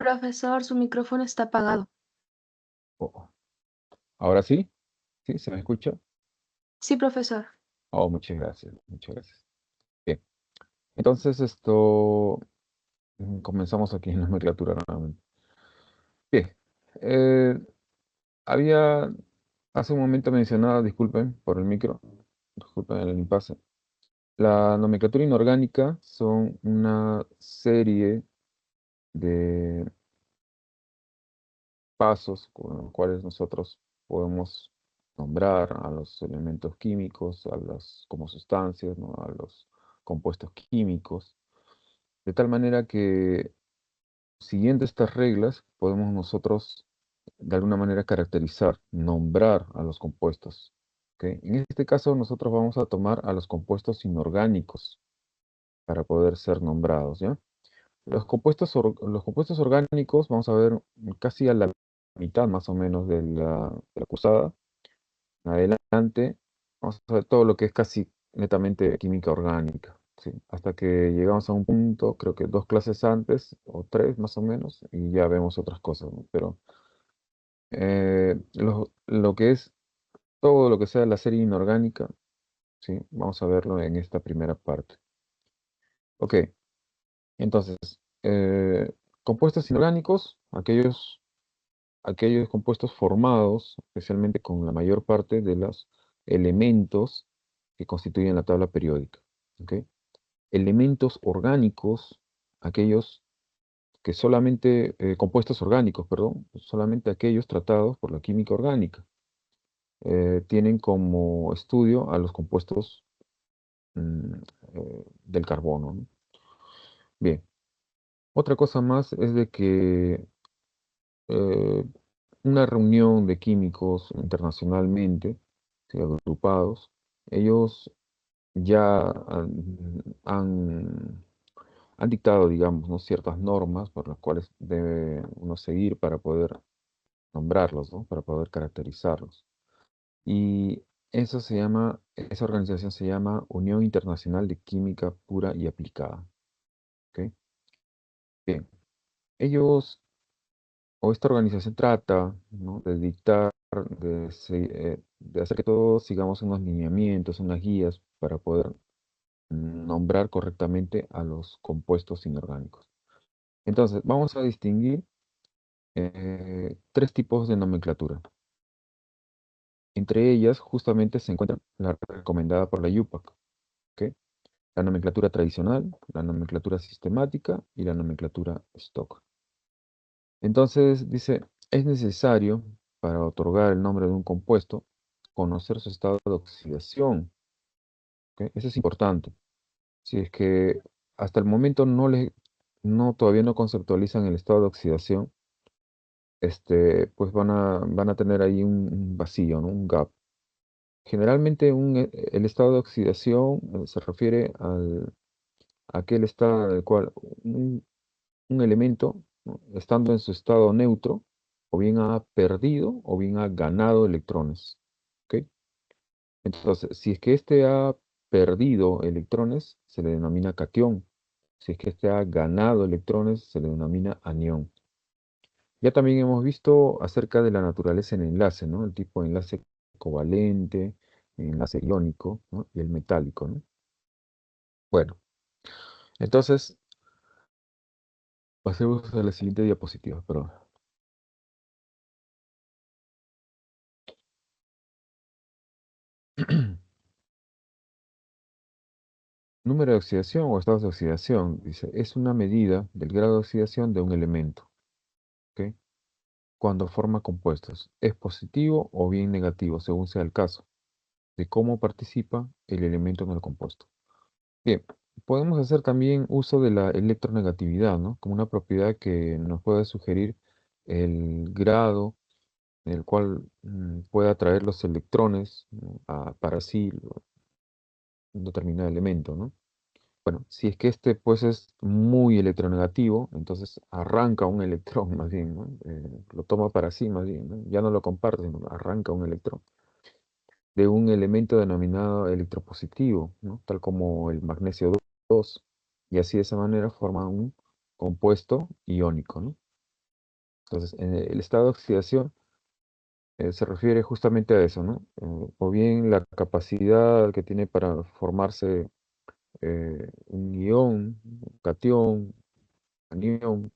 Profesor, su micrófono está apagado. Oh, ¿ahora sí? ¿Sí? ¿Se me escucha? Sí, profesor. Oh, muchas gracias, muchas gracias. Bien, entonces comenzamos aquí en nomenclatura nuevamente. Bien, eh, había hace un momento mencionado, disculpen por el micro, disculpen el impasse. La nomenclatura inorgánica son una serie de pasos con los cuales nosotros podemos nombrar a los elementos químicos, a las como sustancias, ¿no? A los compuestos químicos, de tal manera que siguiendo estas reglas podemos nosotros de alguna manera caracterizar, nombrar a los compuestos. ¿Ok? En este caso nosotros vamos a tomar a los compuestos inorgánicos para poder ser nombrados, ¿ya? Los compuestos orgánicos, vamos a ver casi a la mitad más o menos de la cursada. En adelante, vamos a ver todo lo que es casi netamente química orgánica, ¿sí? Hasta que llegamos a un punto, creo que 2 clases antes, o 3 más o menos, y ya vemos otras cosas, ¿no? Pero lo que es todo lo que sea la serie inorgánica, ¿sí? Vamos a verlo en esta primera parte. Ok, entonces, eh, compuestos inorgánicos, aquellos compuestos formados, especialmente con la mayor parte de los elementos que constituyen la tabla periódica. ¿Ok? Elementos orgánicos, aquellos que solamente, compuestos orgánicos, perdón, solamente aquellos tratados por la química orgánica, tienen como estudio a los compuestos mm, del carbono, ¿no? Bien, otra cosa más es de que eh, una reunión de químicos internacionalmente, ¿sí? Agrupados, ellos ya han dictado, digamos, ¿no? Ciertas normas por las cuales debe uno seguir para poder nombrarlos, ¿no? Para poder caracterizarlos. Y esa organización se llama Unión Internacional de Química Pura y Aplicada. ¿Ok? Bien, ellos o esta organización trata, ¿no? De dictar, de hacer que todos sigamos unos lineamientos, unas guías para poder nombrar correctamente a los compuestos inorgánicos. Entonces, vamos a distinguir 3 tipos de nomenclatura. Entre ellas, justamente se encuentra la recomendada por la IUPAC, ¿ok? La nomenclatura tradicional, la nomenclatura sistemática y la nomenclatura stock. Entonces, dice, es necesario, para otorgar el nombre de un compuesto, conocer su estado de oxidación. ¿Ok? Eso es importante. Si es que hasta el momento todavía no conceptualizan el estado de oxidación, pues van a tener ahí un vacío, ¿no? Un gap. Generalmente el estado de oxidación se refiere a aquel estado en el cual un elemento, ¿no? Estando en su estado neutro, o bien ha perdido o bien ha ganado electrones. ¿Ok? Entonces, si es que éste ha perdido electrones, se le denomina catión. Si es que éste ha ganado electrones, se le denomina anión. Ya también hemos visto acerca de la naturaleza en enlace, ¿no? El tipo de enlace covalente, enlace iónico, ¿no? Y el metálico, ¿no? Bueno, entonces pasemos a la siguiente diapositiva, perdón. Número de oxidación o estados de oxidación, dice, es una medida del grado de oxidación de un elemento, ¿ok? Cuando forma compuestos. Es positivo o bien negativo, según sea el caso, de cómo participa el elemento en el compuesto. Bien, podemos hacer también uso de la electronegatividad, ¿no? Como una propiedad que nos puede sugerir el grado en el cual puede atraer los electrones, ¿no? Para sí un determinado elemento, ¿no? Bueno, si es que este pues es muy electronegativo, entonces arranca un electrón más bien, ¿no? Lo toma para sí más bien, ¿no? Ya no lo comparte, sino arranca un electrón de un elemento denominado electropositivo, ¿no? Tal como el magnesio 2, y así de esa manera forma un compuesto iónico, ¿no? Entonces, en el estado de oxidación se refiere justamente a eso, ¿no? O bien la capacidad que tiene para formarse un ion, un catión, anión,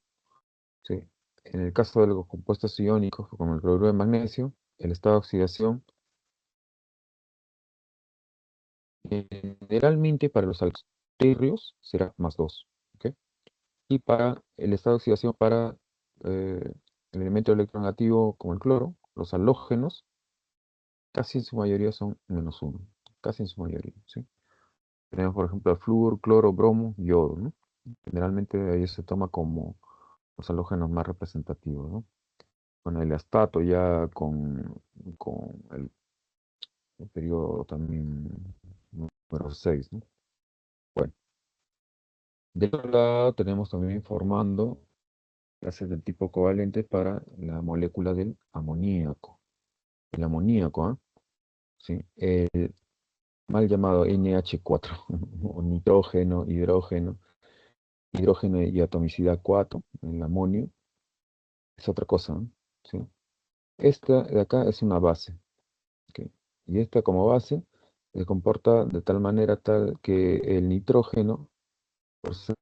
¿sí? En el caso de los compuestos iónicos, como el cloruro de magnesio, el estado de oxidación generalmente para los alcoholes térreos será +2, ¿ok? Y para el estado de oxidación para eh, el elemento electronegativo como el cloro, los halógenos, casi en su mayoría son -1, casi en su mayoría, ¿sí? Tenemos, por ejemplo, el flúor, cloro, bromo, yodo, ¿no? Generalmente ellos se toma como los halógenos más representativos, ¿no? Con el astato ya con el periodo también número 6, ¿no? Bueno, del otro lado tenemos también formando clases del tipo covalente para la molécula del amoníaco. El amoníaco, ¿ah? ¿Sí? El mal llamado NH4, o nitrógeno, hidrógeno y atomicidad 4, el amonio, es otra cosa, ¿no? ¿Sí? Esta de acá es una base, ¿ok? Y esta como base se comporta de tal manera tal que el nitrógeno, por ser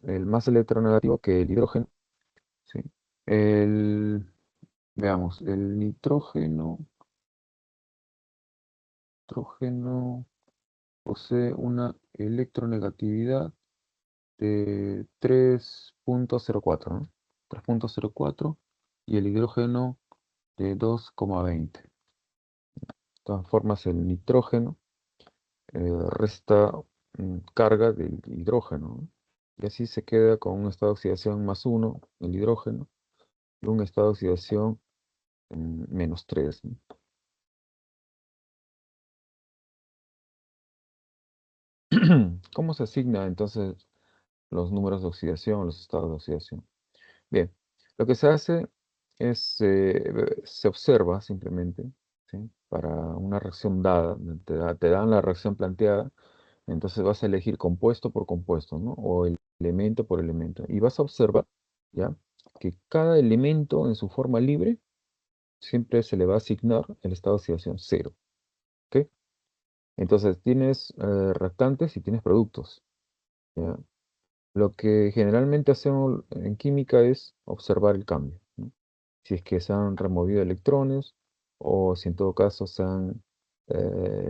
el más electronegativo que el hidrógeno, ¿sí? El, veamos, el nitrógeno posee una electronegatividad de 3,04, ¿no? 3,04 y el hidrógeno de 2,20. De todas formas, el nitrógeno resta carga del hidrógeno, ¿no? Y así se queda con un estado de oxidación +1, el hidrógeno, y un estado de oxidación -3, ¿no? ¿Cómo se asigna entonces los números de oxidación, los estados de oxidación? Bien, lo que se hace es, se observa simplemente, ¿sí? Para una reacción dada, te dan la reacción planteada, entonces vas a elegir compuesto por compuesto, ¿no? O elemento por elemento. Y vas a observar, ¿ya? Que cada elemento en su forma libre siempre se le va a asignar el estado de oxidación 0, ¿ok? Entonces tienes reactantes y tienes productos, ¿ya? Lo que generalmente hacemos en química es observar el cambio, ¿no? Si es que se han removido electrones o si en todo caso se han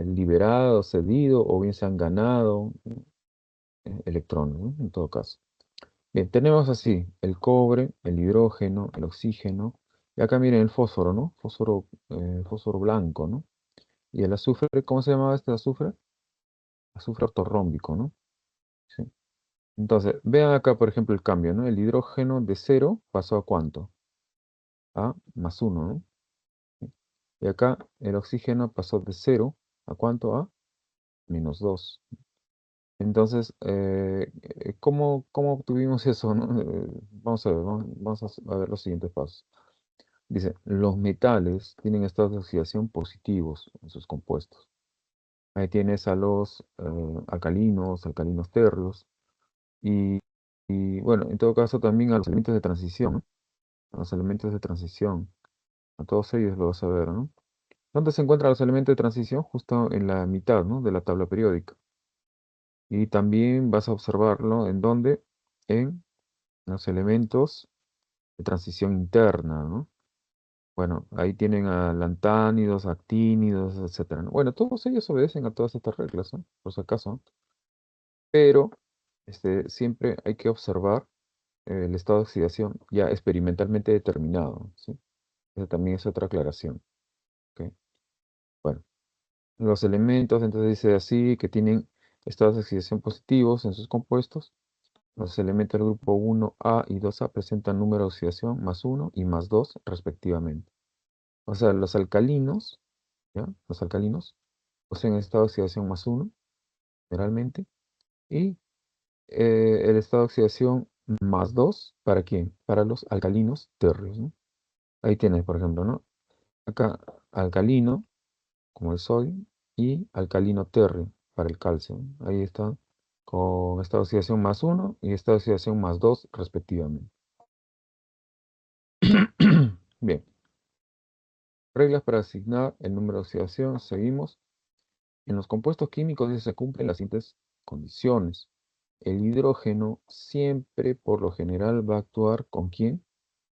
liberado, cedido o bien se han ganado electrones, ¿no? En todo caso. Bien, tenemos así el cobre, el hidrógeno, el oxígeno y acá miren el fósforo, ¿no? Fósforo blanco, ¿no? Y el azufre, ¿cómo se llamaba este azufre? Azufre ortorrómbico, ¿no? Sí. Entonces, vean acá, por ejemplo, el cambio, ¿no? El hidrógeno de 0 pasó a ¿cuánto? A +1, ¿no? Y acá el oxígeno pasó de 0 a ¿cuánto? A -2. Entonces, ¿cómo obtuvimos eso, no? Vamos a ver, vamos a ver los siguientes pasos. Dice, los metales tienen estados de oxidación positivos en sus compuestos. Ahí tienes a los alcalinos térreos, y, y, bueno, en todo caso también a los elementos de transición, ¿no? A los elementos de transición, a todos ellos lo vas a ver, ¿no? ¿Dónde se encuentran los elementos de transición? Justo en la mitad, ¿no? De la tabla periódica. Y también vas a observarlo en dónde, en los elementos de transición interna, ¿no? Bueno, ahí tienen a lantánidos, actínidos, etcétera, ¿no? Bueno, todos ellos obedecen a todas estas reglas, ¿no? Por si acaso, ¿no? Pero siempre hay que observar el estado de oxidación ya experimentalmente determinado, ¿sí? Esa también es otra aclaración, ¿ok? Bueno, los elementos, entonces dice así, que tienen estados de oxidación positivos en sus compuestos. Los elementos del grupo 1A y 2A presentan número de oxidación +1 y +2 respectivamente. O sea, los alcalinos, ¿ya? Los alcalinos poseen estado de oxidación +1, generalmente, y el estado de oxidación +2, ¿para quién? Para los alcalinos térreos, ¿no? Ahí tienes, por ejemplo, ¿no? Acá, alcalino, como el sodio, y alcalino térreo, para el calcio, ¿no? Ahí está, con estado de oxidación +1 y estado de oxidación +2, respectivamente. Bien, reglas para asignar el número de oxidación. Seguimos. En los compuestos químicos se cumplen las siguientes condiciones. El hidrógeno siempre, por lo general, va a actuar ¿con quién?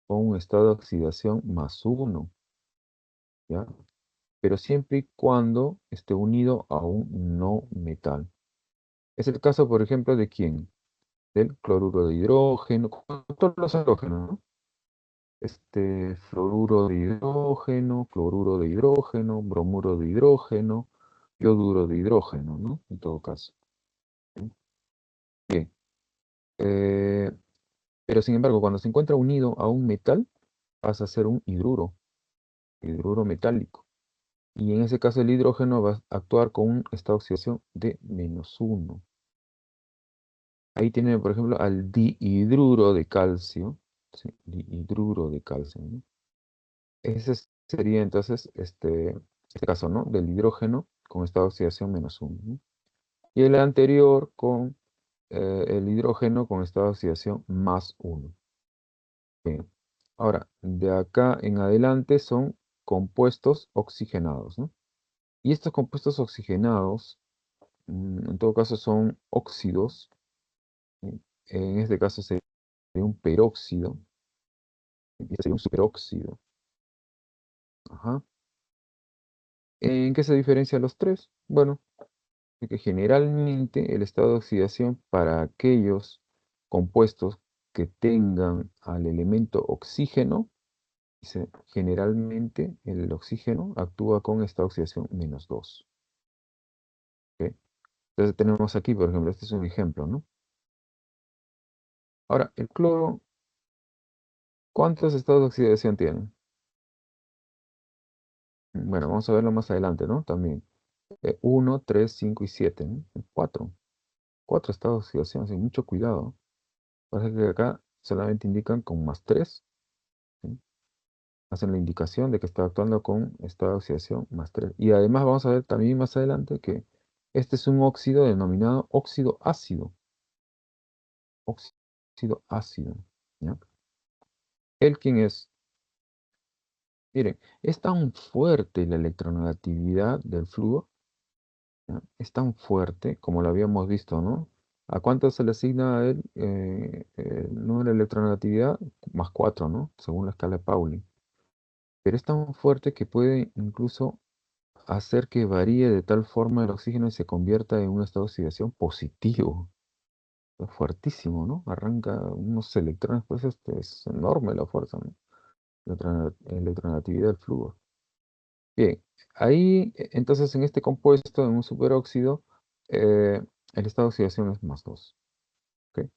Con un estado de oxidación +1, ¿ya? Pero siempre y cuando esté unido a un no metal. Es el caso, por ejemplo, ¿de quién? Del cloruro de hidrógeno, con todos los halógenos, ¿no? Fluoruro de hidrógeno, cloruro de hidrógeno, bromuro de hidrógeno, yoduro de hidrógeno, ¿no? En todo caso. Bien. eh, pero sin embargo, cuando se encuentra unido a un metal, pasa a ser un hidruro metálico. Y en ese caso el hidrógeno va a actuar con un estado de oxidación de -1. Ahí tiene, por ejemplo, al dihidruro de calcio. ¿Sí? Dihidruro de calcio, ¿no? Ese sería entonces este caso, ¿no? Del hidrógeno con estado de oxidación -1, ¿no? Y el anterior con el hidrógeno con estado de oxidación +1. Bien. Ahora, de acá en adelante son compuestos oxigenados, ¿no? Y estos compuestos oxigenados, en todo caso, son óxidos. ¿Sí? En este caso sería un peróxido. Y sería un superóxido. Ajá. ¿En qué se diferencian los tres? Bueno, de que generalmente el estado de oxidación para aquellos compuestos que tengan al elemento oxígeno, dice, generalmente el oxígeno actúa con estado de oxidación -2. ¿Ok? Entonces tenemos aquí, por ejemplo, este es un ejemplo, ¿no? Ahora, el cloro, ¿cuántos estados de oxidación tiene? Bueno, vamos a verlo más adelante, ¿no? También. 1, 3, 5 y 7, ¿no? 4. 4 estados de oxidación, así, mucho cuidado. Parece que acá solamente indican con +3. ¿Sí? Hacen la indicación de que está actuando con estado de oxidación +3. Y además vamos a ver también más adelante que este es un óxido denominado óxido ácido. Óxido ácido. ¿Ya? ¿El quién es? Miren, es tan fuerte la electronegatividad del flúor, ¿ya? Es tan fuerte como lo habíamos visto, ¿no? ¿A cuánto se le asigna a él el número de electronegatividad? +4, ¿no? Según la escala de Pauli. Pero es tan fuerte que puede incluso hacer que varíe de tal forma el oxígeno y se convierta en un estado de oxidación positivo. Es fuertísimo, ¿no? Arranca unos electrones, pues es enorme la fuerza, ¿no? Electronegatividad del flúor. Bien, ahí entonces en este compuesto, en un superóxido, eh, el estado de oxidación es +2. ¿Ok?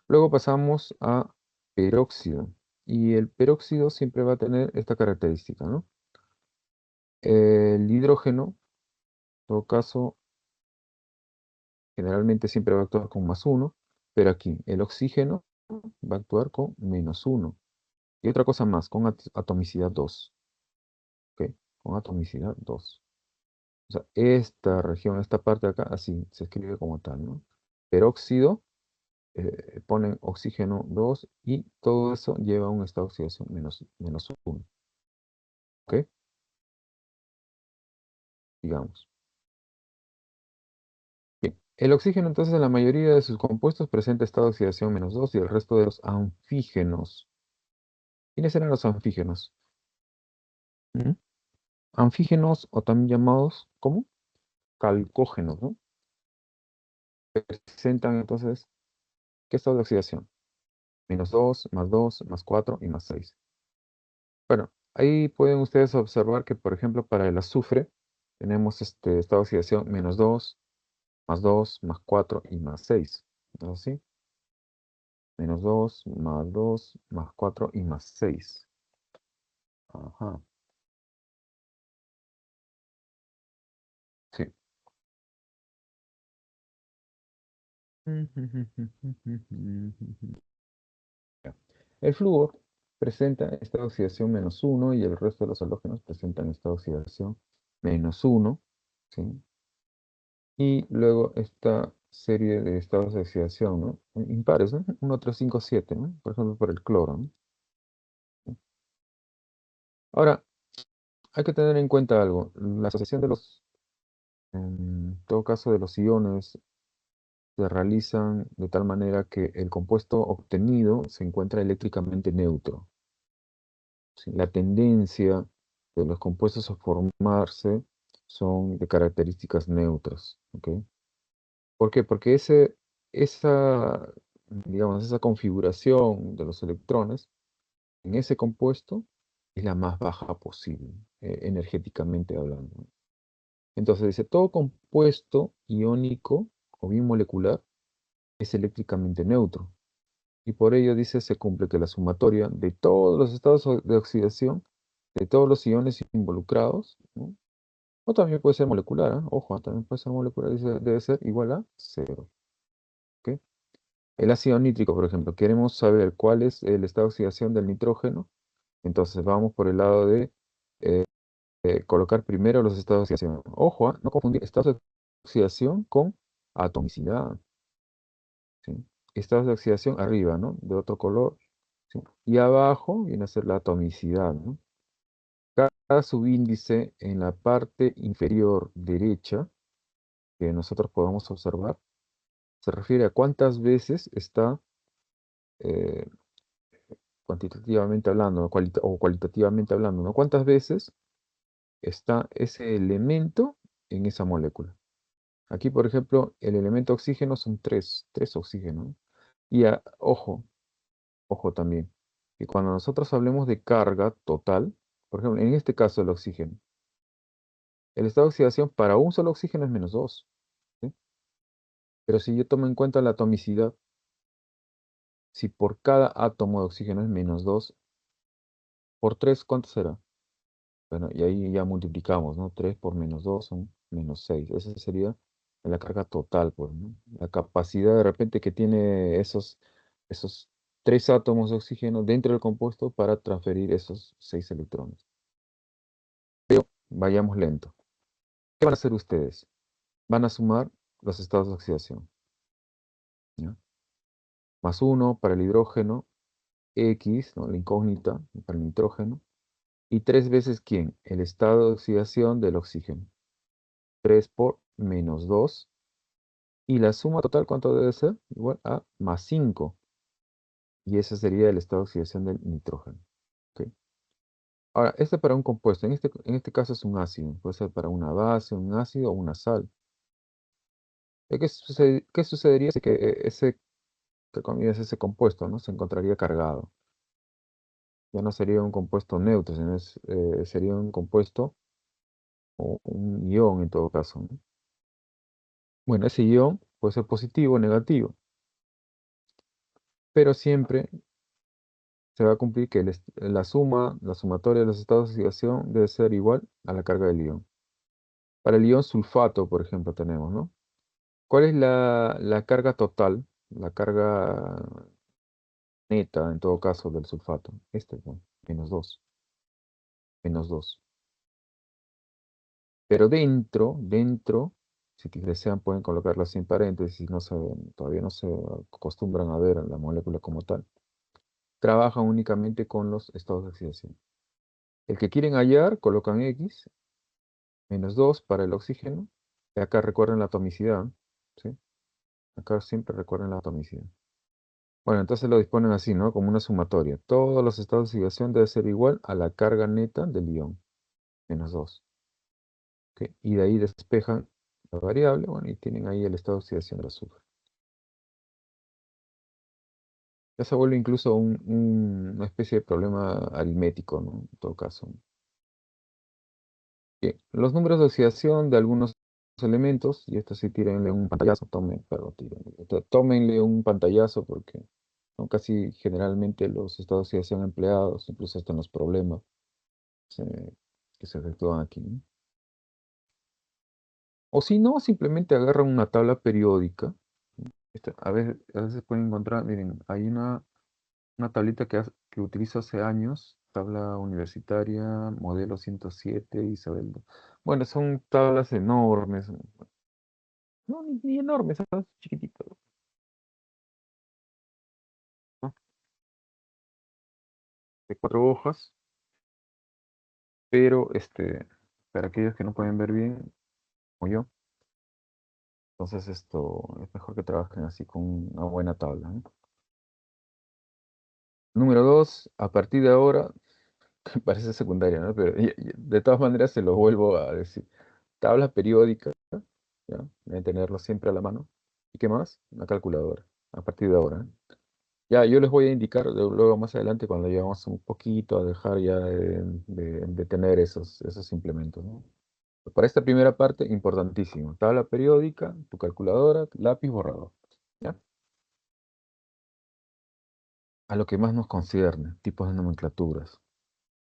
Luego pasamos a peróxido. Y el peróxido siempre va a tener esta característica, ¿no? El hidrógeno, en todo caso, generalmente siempre va a actuar con +1, pero aquí el oxígeno va a actuar con -1. Y otra cosa más, con atomicidad 2. ¿Ok? Con atomicidad 2. O sea, esta región, esta parte de acá, así se escribe como tal, ¿no? Peróxido, ponen oxígeno 2 y todo eso lleva a un estado de oxidación -1. ¿Ok? Digamos. Bien. El oxígeno, entonces, en la mayoría de sus compuestos presenta estado de oxidación -2 y el resto de los anfígenos. ¿Quiénes eran los anfígenos? ¿Mm? Anfígenos, o también llamados, ¿cómo? Calcógenos, ¿no? Presentan, entonces, ¿qué estado de oxidación? -2, +2, +4 y +6. Bueno, ahí pueden ustedes observar que, por ejemplo, para el azufre tenemos este estado de oxidación -2, +2, +4 y +6. ¿No es así? -2, +2, +4 y +6. Ajá, sí. Ya. El flúor presenta estado de oxidación -1 y el resto de los halógenos presentan estado de oxidación -1. ¿Sí? Y luego esta serie de estados de oxidación, ¿no? Impares, ¿no? 1, 3, 5, 7, ¿no? Por ejemplo, por el cloro, ¿no? Ahora, hay que tener en cuenta algo. La asociación de en todo caso, de los iones se realizan de tal manera que el compuesto obtenido se encuentra eléctricamente neutro. ¿Sí? La tendencia de los compuestos a formarse son de características neutras. ¿Ok? ¿Por qué? Porque digamos, esa configuración de los electrones en ese compuesto es la más baja posible, energéticamente hablando. Entonces dice, todo compuesto iónico o bien molecular es eléctricamente neutro. Y por ello dice, se cumple que la sumatoria de todos los estados de oxidación, de todos los iones involucrados, ¿no? O también puede ser molecular, ¿ah? Ojo, también puede ser molecular, dice, debe ser igual a cero. ¿Ok? El ácido nítrico, por ejemplo, queremos saber cuál es el estado de oxidación del nitrógeno, entonces vamos por el lado de colocar primero los estados de oxidación. Ojo, no confundir estados de oxidación con atomicidad. ¿Sí? Estados de oxidación arriba, ¿no? De otro color. ¿Sí? Y abajo viene a ser la atomicidad, ¿no? Cada subíndice en la parte inferior derecha que nosotros podamos observar se refiere a cuántas veces está, eh, cuantitativamente hablando, o cualitativamente hablando, ¿no? Cuántas veces está ese elemento en esa molécula. Aquí, por ejemplo, el elemento oxígeno son tres oxígenos, ¿no? Y ojo también, que cuando nosotros hablemos de carga total, por ejemplo, en este caso el oxígeno, el estado de oxidación para un solo oxígeno es -2, ¿sí? Pero si yo tomo en cuenta la atomicidad, si por cada átomo de oxígeno es -2, por 3, ¿cuánto será? Bueno, y ahí ya multiplicamos, ¿no? 3 por -2 son -6. Esa sería la carga total, pues, ¿no? La capacidad de repente que tiene esos 3 átomos de oxígeno dentro del compuesto para transferir esos 6 electrones. Vayamos lento. ¿Qué van a hacer ustedes? Van a sumar los estados de oxidación, ¿ya? +1 para el hidrógeno, X, ¿no? La incógnita para el nitrógeno, y 3 veces ¿quién? El estado de oxidación del oxígeno. 3 por -2. Y la suma total, ¿cuánto debe ser? Igual a +5. Y ese sería el estado de oxidación del nitrógeno. ¿Ok? Ahora, este para un compuesto. En este caso es un ácido. Puede ser para una base, un ácido o una sal. ¿Qué sucedería si que que comillas, ese compuesto, ¿no? Se encontraría cargado? Ya no sería un compuesto neutro, sino sería un compuesto o un ion en todo caso, ¿no? Bueno, ese ion puede ser positivo o negativo, pero siempre se va a cumplir que la sumatoria de los estados de oxidación debe ser igual a la carga del ion. Para el ion sulfato, por ejemplo, tenemos, ¿no? ¿Cuál es la carga total, la carga neta, en todo caso, del sulfato? Bueno, -2, -2. Pero dentro, si desean pueden colocarlo sin paréntesis, todavía no se acostumbran a ver la molécula como tal. Trabajan únicamente con los estados de oxidación. El que quieren hallar, colocan X, -2 para el oxígeno. Y acá recuerden la atomicidad, ¿sí? Acá siempre recuerden la atomicidad. Bueno, entonces lo disponen así, ¿no? Como una sumatoria. Todos los estados de oxidación deben ser igual a la carga neta del ion, -2. ¿Ok? Y de ahí despejan la variable, bueno, y tienen ahí el estado de oxidación del azufre. Ya se vuelve incluso una especie de problema aritmético, ¿no? En todo caso. Bien, los números de oxidación de algunos elementos, y esto sí tírenle un pantallazo, tómenle un pantallazo porque son casi generalmente los estados de oxidación empleados, incluso hasta en los problemas eh, que se efectúan aquí, ¿no? O si no, simplemente agarran una tabla periódica. A veces pueden encontrar, miren, hay una tablita que utilizo hace años, tabla universitaria, modelo 107, Isabel. Bueno, son tablas enormes, no, ni enormes, son chiquititas, ¿no? De 4 hojas, pero para aquellos que no pueden ver bien, como yo, entonces es mejor que trabajen así con una buena tabla, ¿no? Número 2, a partir de ahora, parece secundaria, ¿no? Pero de todas maneras se lo vuelvo a decir. Tabla periódica, ¿ya? Deben tenerlo siempre a la mano. ¿Y qué más? Una calculadora, a partir de ahora, ¿eh? Ya, yo les voy a indicar luego más adelante cuando llevamos un poquito a dejar ya de tener esos implementos, ¿no? Para esta primera parte, importantísimo. Tabla periódica, tu calculadora, lápiz, borrador. ¿Ya? A lo que más nos concierne, tipos de nomenclaturas.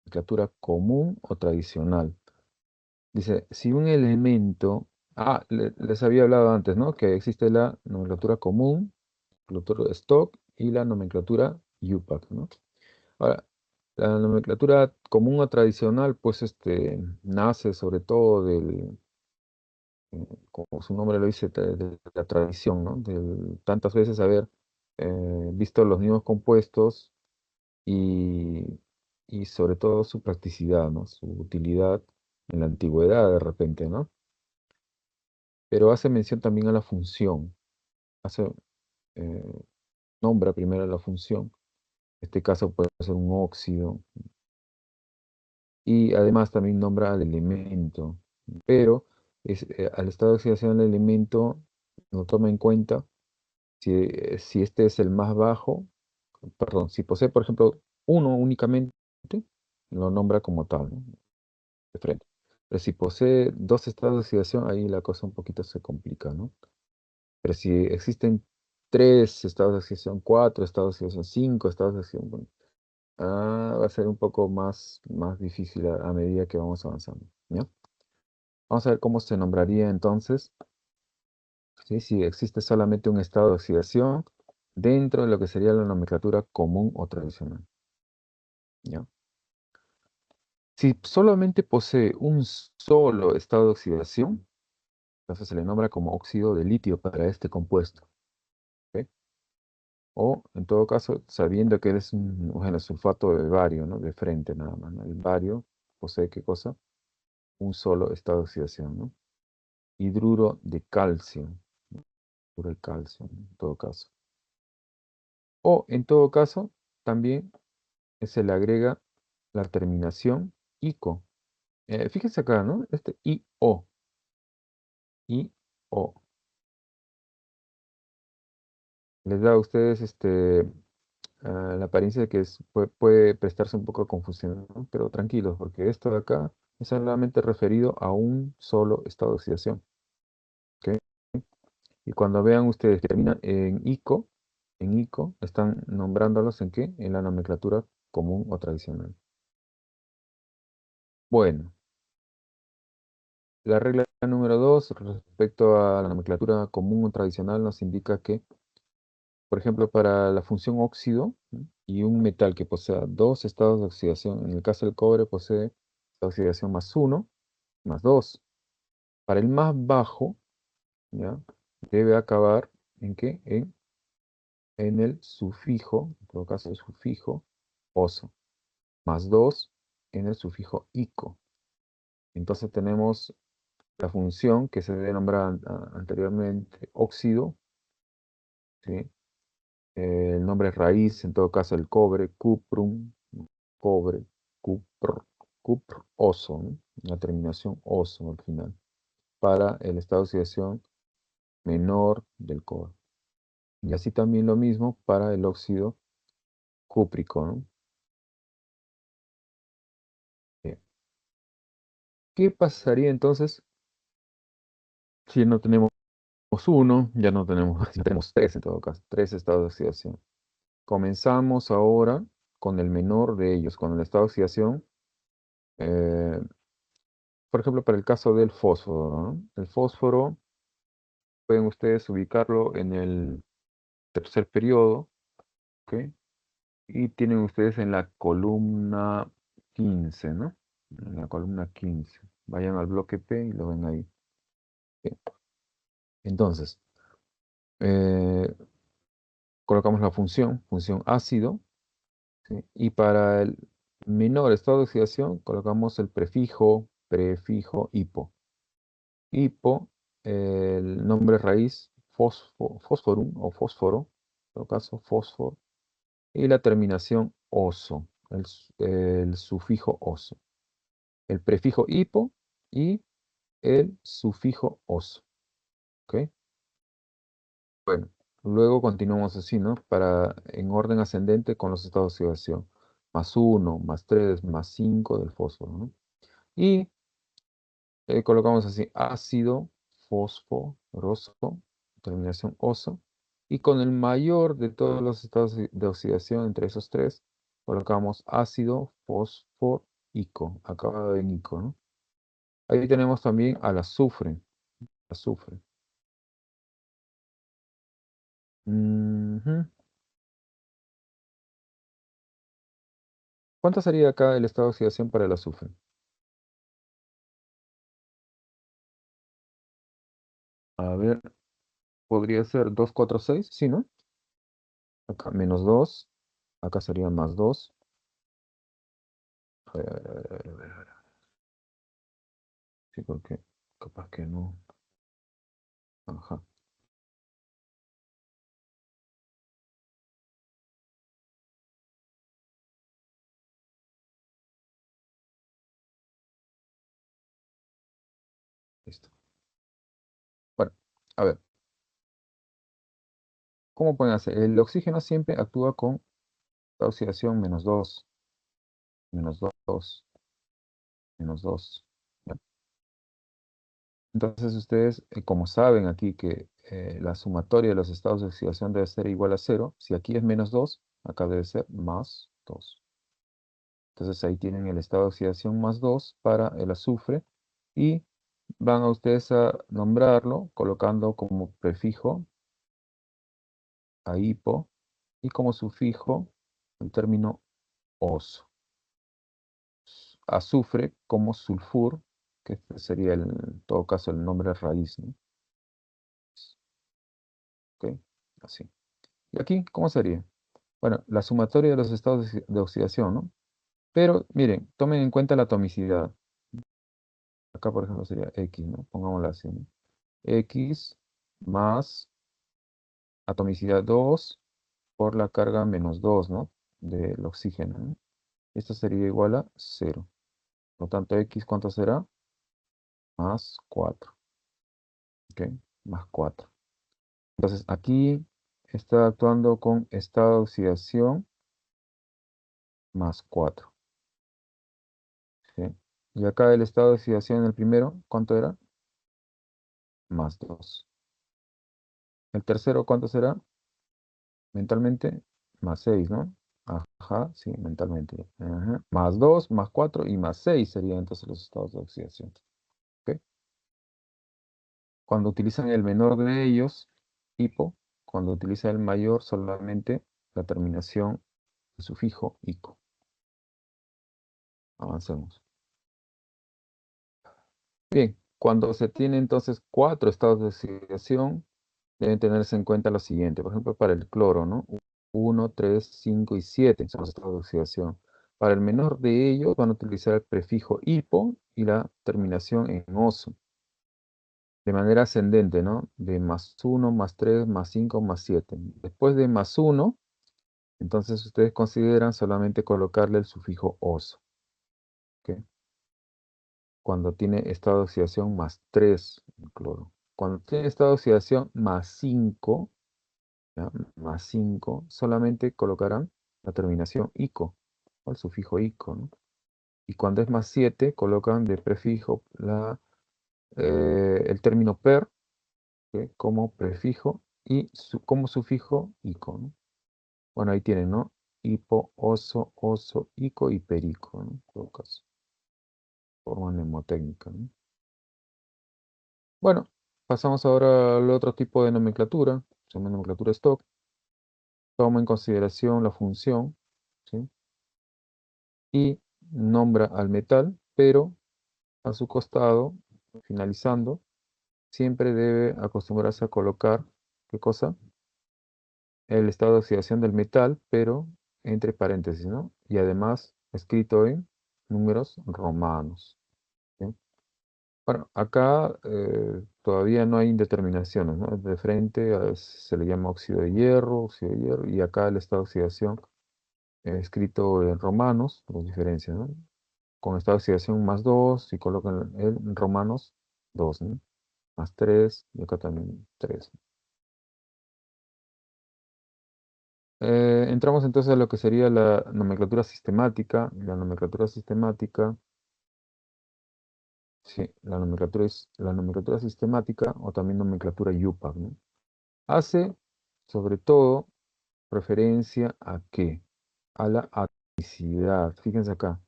Nomenclatura común o tradicional. Dice, si un elemento... les había hablado antes, ¿no? Que existe la nomenclatura común, nomenclatura stock y la nomenclatura UPAC, ¿no? Ahora, la nomenclatura común o tradicional, pues nace sobre todo como su nombre lo dice, de la tradición, ¿no? De tantas veces haber visto los mismos compuestos y, y sobre todo su practicidad, ¿no? Su utilidad en la antigüedad de repente, ¿no? Pero hace mención también a la función, hace, eh, nombra primero la función, en este caso puede ser un óxido, y además también nombra al elemento, pero al estado de oxidación del elemento no toma en cuenta si este es el más bajo, perdón, si posee, por ejemplo, uno únicamente, lo nombra como tal, ¿no? De frente. Pero si posee dos estados de oxidación, ahí la cosa un poquito se complica, ¿no? Pero si existen tres estados de oxidación, cuatro estados de oxidación, cinco estados de oxidación, bueno, va a ser un poco más difícil a medida que vamos avanzando, ¿ya? Vamos a ver cómo se nombraría entonces, ¿sí? Si existe solamente un estado de oxidación dentro de lo que sería la nomenclatura común o tradicional, ¿ya? Si solamente posee un solo estado de oxidación, entonces se le nombra como óxido de litio para este compuesto, ¿ok? O, en todo caso, sabiendo que es un bueno, sulfato de bario, ¿no? De frente nada más, ¿no? El bario posee, ¿qué cosa? Un solo estado de oxidación, ¿no? Hidruro de calcio, ¿no? Hidruro de calcio, ¿no? En todo caso. O, en todo caso, también se le agrega la terminación ICO. Fíjense acá, ¿no? IO, IO. Les da a ustedes la apariencia de que puede prestarse un poco a confusión, ¿no? Pero tranquilos, porque esto de acá es solamente referido a un solo estado de oxidación, ¿ok? Y cuando vean ustedes que terminan en ICO, están nombrándolos ¿en qué? En la nomenclatura común o tradicional. Bueno, la regla número 2 respecto a la nomenclatura común o tradicional nos indica que, por ejemplo, para la función óxido, ¿no? Y un metal que posea dos estados de oxidación, en el caso del cobre posee oxidación más uno, más 2. Para el más bajo, ¿ya? Debe acabar ¿en qué? En el sufijo, en todo caso el sufijo oso, más 2 en el sufijo ico. Entonces tenemos la función que se debe nombrar anteriormente óxido, ¿sí? El nombre raíz, en todo caso el cobre, cuprum, cobre, cupr, oso, ¿no? La terminación oso al final, para el estado de oxidación menor del cobre. Y así también lo mismo para el óxido cúprico, ¿no? Bien. ¿Qué pasaría entonces si no tenemos uno, ya no tenemos, ya tenemos tres en todo caso, tres estados de oxidación? Comenzamos ahora con el menor de ellos, con el estado de oxidación, eh, por ejemplo, para el caso del fósforo, ¿no? El fósforo, pueden ustedes ubicarlo en el tercer periodo, ¿ok? Y tienen ustedes en la columna 15, ¿no? En la columna 15. Vayan al bloque P y lo ven ahí. Bien. Entonces, eh, colocamos la función ácido, ¿sí? Y para el menor estado de oxidación, colocamos el prefijo hipo. Hipo, el nombre raíz, fósforum o fósforo, en todo caso, fósforo, y la terminación oso, el sufijo oso. El prefijo hipo y el sufijo oso. ¿Ok? Bueno, luego continuamos así, ¿no? En orden ascendente con los estados de oxidación. Más 1, más 3, más 5 del fósforo, ¿no? Y colocamos así, ácido fosforoso, terminación oso. Y con el mayor de todos los estados de oxidación entre esos tres, colocamos ácido fosfórico, acabado en ico, ¿no? Ahí tenemos también al azufre. Azufre. Ujú. ¿Cuánto sería acá el estado de oxidación para el azufre? A ver, podría ser 246, ¿sí, no? Acá menos 2, acá sería más 2. A ver, a ver, a ver, a ver, a ver, a ver. Sí, porque capaz que no. Ajá, listo. Bueno, a ver, ¿cómo pueden hacer? El oxígeno siempre actúa con la oxidación menos 2, menos 2, menos 2. ¿Ya? Entonces ustedes, como saben aquí que la sumatoria de los estados de oxidación debe ser igual a 0, si aquí es menos 2, acá debe ser más 2. Entonces ahí tienen el estado de oxidación más 2 para el azufre y van a ustedes a nombrarlo colocando como prefijo a hipo y como sufijo el término oso. Azufre como sulfur, que este sería en todo caso el nombre raíz, ¿no? ¿Ok? Así. ¿Y aquí cómo sería? Bueno, la sumatoria de los estados de oxidación, ¿no? Pero miren, tomen en cuenta la atomicidad. Acá, por ejemplo, sería X, ¿no? Pongámosla así, ¿no? X más atomicidad 2 por la carga menos 2, ¿no? Del oxígeno, ¿no? Esto sería igual a 0. Por lo tanto, X, ¿cuánto será? Más 4. ¿Ok? Más 4. Entonces, aquí está actuando con estado de oxidación más 4. ¿Sí? Y acá el estado de oxidación en el primero, ¿cuánto era? Más 2. El tercero, ¿cuánto será? Mentalmente, más 6, ¿no? Ajá, sí, mentalmente. Ajá. Más 2, más 4 y más 6 serían entonces los estados de oxidación. ¿Ok? Cuando utilizan el menor de ellos, hipo, cuando utiliza el mayor, solamente la terminación de sufijo ico. Avancemos. Bien, cuando se tiene entonces 4 estados de oxidación, deben tenerse en cuenta lo siguiente. Por ejemplo, para el cloro, ¿no? 1, 3, 5 y 7 son los estados de oxidación. Para el menor de ellos van a utilizar el prefijo hipo y la terminación en oso. De manera ascendente, ¿no? De más 1, más 3, más 5, más 7. Después de más 1, entonces ustedes consideran solamente colocarle el sufijo oso. ¿Ok? Cuando tiene estado de oxidación más 3 el cloro. Cuando tiene estado de oxidación más 5, ¿ya? Más 5, solamente colocarán la terminación ico, o el sufijo ico, ¿no? Y cuando es más 7, colocan de prefijo el término per, ¿ok? Como prefijo y como sufijo ico, ¿no? Bueno, ahí tienen, ¿no? Hipo, oso, oso, ico y perico, ¿no? En todo caso, forma mnemotécnica, ¿no? Bueno, pasamos ahora al otro tipo de nomenclatura, se llama nomenclatura stock. Toma en consideración la función, ¿sí? Y nombra al metal, pero a su costado, finalizando, siempre debe acostumbrarse a colocar, ¿qué cosa? El estado de oxidación del metal, pero entre paréntesis, ¿no? Y además escrito en números romanos. ¿Sí? Bueno, acá todavía no hay indeterminaciones, ¿no? De frente se le llama óxido de hierro, y acá el estado de oxidación escrito en romanos, con diferencia, ¿no? Con estado de oxidación más 2 y colocan el en romanos 2, ¿no? Más 3 y acá también 3. Entramos entonces a lo que sería la nomenclatura sistemática. La nomenclatura sistemática, sí, la nomenclatura sistemática o también nomenclatura UPAC, ¿no? Hace sobre todo referencia a qué? A la atomicidad. Fíjense acá.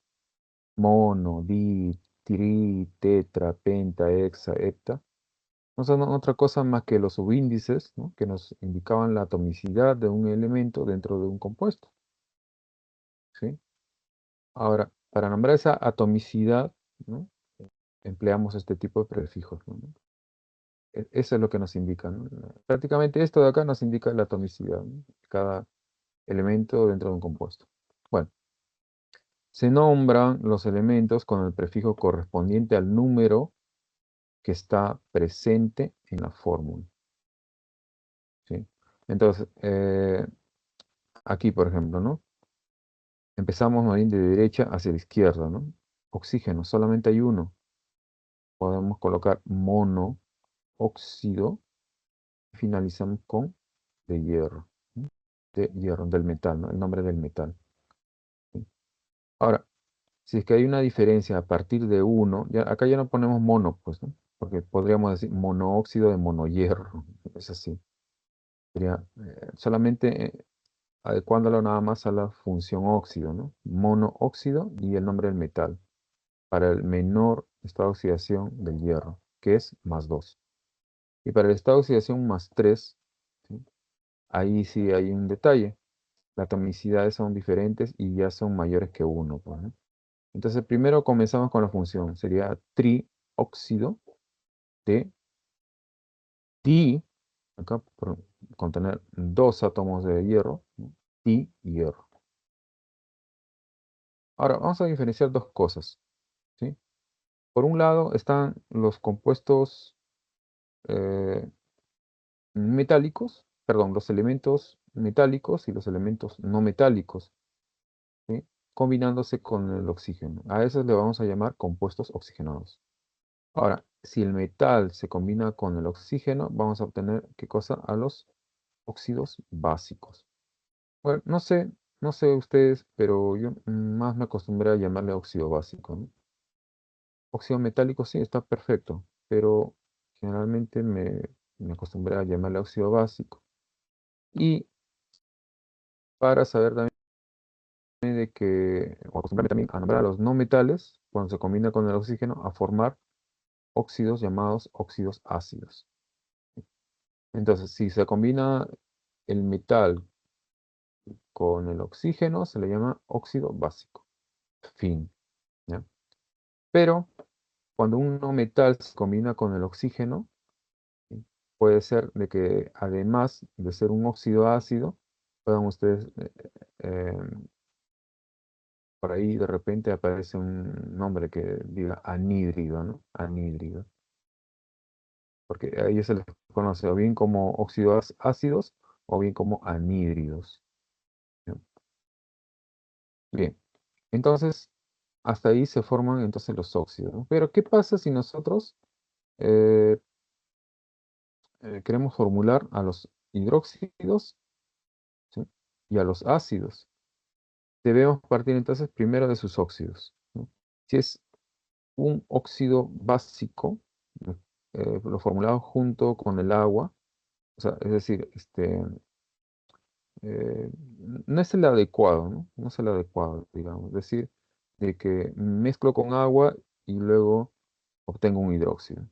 Mono, di, tri, tetra, penta, hexa, hepta. No son otra cosa más que los subíndices, ¿no? Que nos indicaban la atomicidad de un elemento dentro de un compuesto. ¿Sí? Ahora, para nombrar esa atomicidad, ¿no? Empleamos este tipo de prefijos, ¿no? Eso es lo que nos indica, ¿no? Prácticamente esto de acá nos indica la atomicidad, ¿no? Cada elemento dentro de un compuesto. Bueno, se nombran los elementos con el prefijo correspondiente al número que está presente en la fórmula. ¿Sí? Entonces, aquí, por ejemplo, ¿no? Empezamos más bien de derecha hacia la izquierda, ¿no? Oxígeno, solamente hay uno. Podemos colocar mono, óxido, y finalizamos con de hierro, ¿no? De hierro, del metal, ¿no? El nombre del metal. ¿Sí? Ahora, si es que hay una diferencia a partir de uno, ya, acá ya no ponemos mono, pues, ¿no? Porque podríamos decir monóxido de monohierro. Es así. Sería solamente adecuándolo nada más a la función óxido, ¿no? Monóxido y el nombre del metal, para el menor estado de oxidación del hierro, que es más 2. Y para el estado de oxidación más 3, ¿sí? Ahí sí hay un detalle. Las atomicidades son diferentes y ya son mayores que 1, pues, ¿no? Entonces, primero comenzamos con la función. Sería trióxido de di, acá por contener dos átomos de hierro, ¿no? Di hierro. Ahora, vamos a diferenciar dos cosas, ¿sí? Por un lado están los compuestos eh, metálicos, perdón, los elementos metálicos y los elementos no metálicos, ¿sí? Combinándose con el oxígeno. A esos le vamos a llamar compuestos oxigenados. Ahora, si el metal se combina con el oxígeno, vamos a obtener, ¿qué cosa? A los óxidos básicos. Bueno, no sé ustedes, pero yo más me acostumbré a llamarle óxido básico, ¿no? Óxido metálico sí, está perfecto, pero generalmente me acostumbré a llamarle óxido básico. Y para saber también de que, o acostumbrarme también a nombrar a los no metales, cuando se combina con el oxígeno, a formar óxidos llamados óxidos ácidos. Entonces, si se combina el metal con el oxígeno, se le llama óxido básico. Fin. ¿Ya? Pero cuando un no metal se combina con el oxígeno, ¿sí? Puede ser de que además de ser un óxido ácido, puedan ustedes, por ahí de repente aparece un nombre que diga anhídrido, ¿no? Anhídrido. Porque a ellos se les conoce o bien como óxidos ácidos o bien como anhídridos. ¿Ya? Bien, entonces hasta ahí se forman entonces los óxidos, ¿no? Pero ¿qué pasa si nosotros eh, queremos formular a los hidróxidos, ¿sí? Y a los ácidos? Debemos partir entonces primero de sus óxidos, ¿no? Si es un óxido básico, ¿no? Lo formulamos junto con el agua, o sea, es decir, no es el adecuado, ¿no? No es el adecuado, digamos. Es decir, de que mezclo con agua y luego obtengo un hidróxido.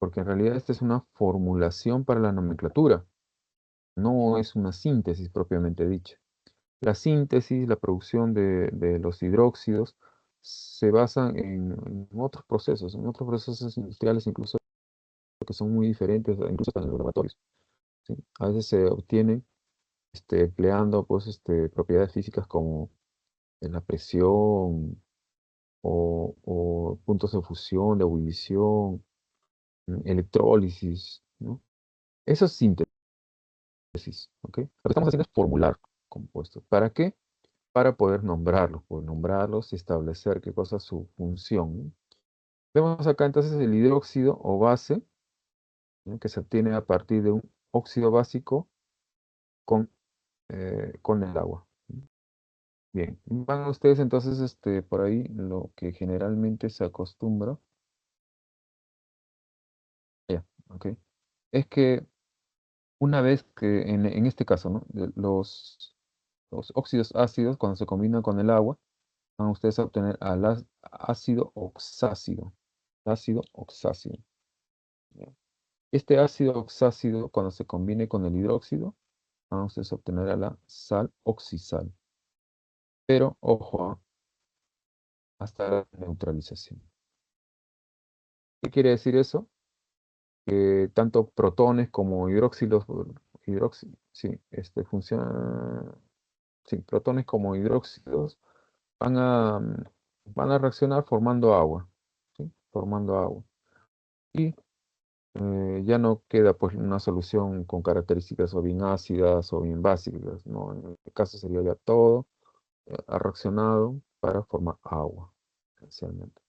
Porque en realidad esta es una formulación para la nomenclatura, no es una síntesis propiamente dicha. La síntesis, la producción de los hidróxidos, se basan en otros procesos industriales incluso que son muy diferentes, incluso hasta en los laboratorios, ¿sí? A veces se obtienen empleando pues, propiedades físicas como la presión o puntos de fusión, de ebullición, electrólisis, ¿no? Eso es síntesis, ¿ok? Lo que estamos haciendo es formular compuestos. ¿Para qué? Para poder nombrarlos, por nombrarlos y establecer qué cosa es su función, ¿no? Vemos acá entonces el hidróxido o base, ¿no? Que se obtiene a partir de un óxido básico con, con el agua. Bien, van ustedes entonces por ahí lo que generalmente se acostumbra, ya, ok, es que una vez que en este caso, ¿no? Los óxidos ácidos cuando se combinan con el agua, van ustedes a obtener ácido oxácido, ácido oxácido. ¿Ya? Este ácido oxácido cuando se combine con el hidróxido, van ustedes a obtener a la sal oxisal. Pero ojo, hasta la neutralización. ¿Qué quiere decir eso? Que tanto protones como hidróxidos, sí, funciona, sí, protones como hidróxidos van a reaccionar formando agua, ¿sí? Formando agua. Y ya no queda pues una solución con características o bien ácidas o bien básicas, ¿no? En este caso sería ya todo ha reaccionado para formar agua, esencialmente.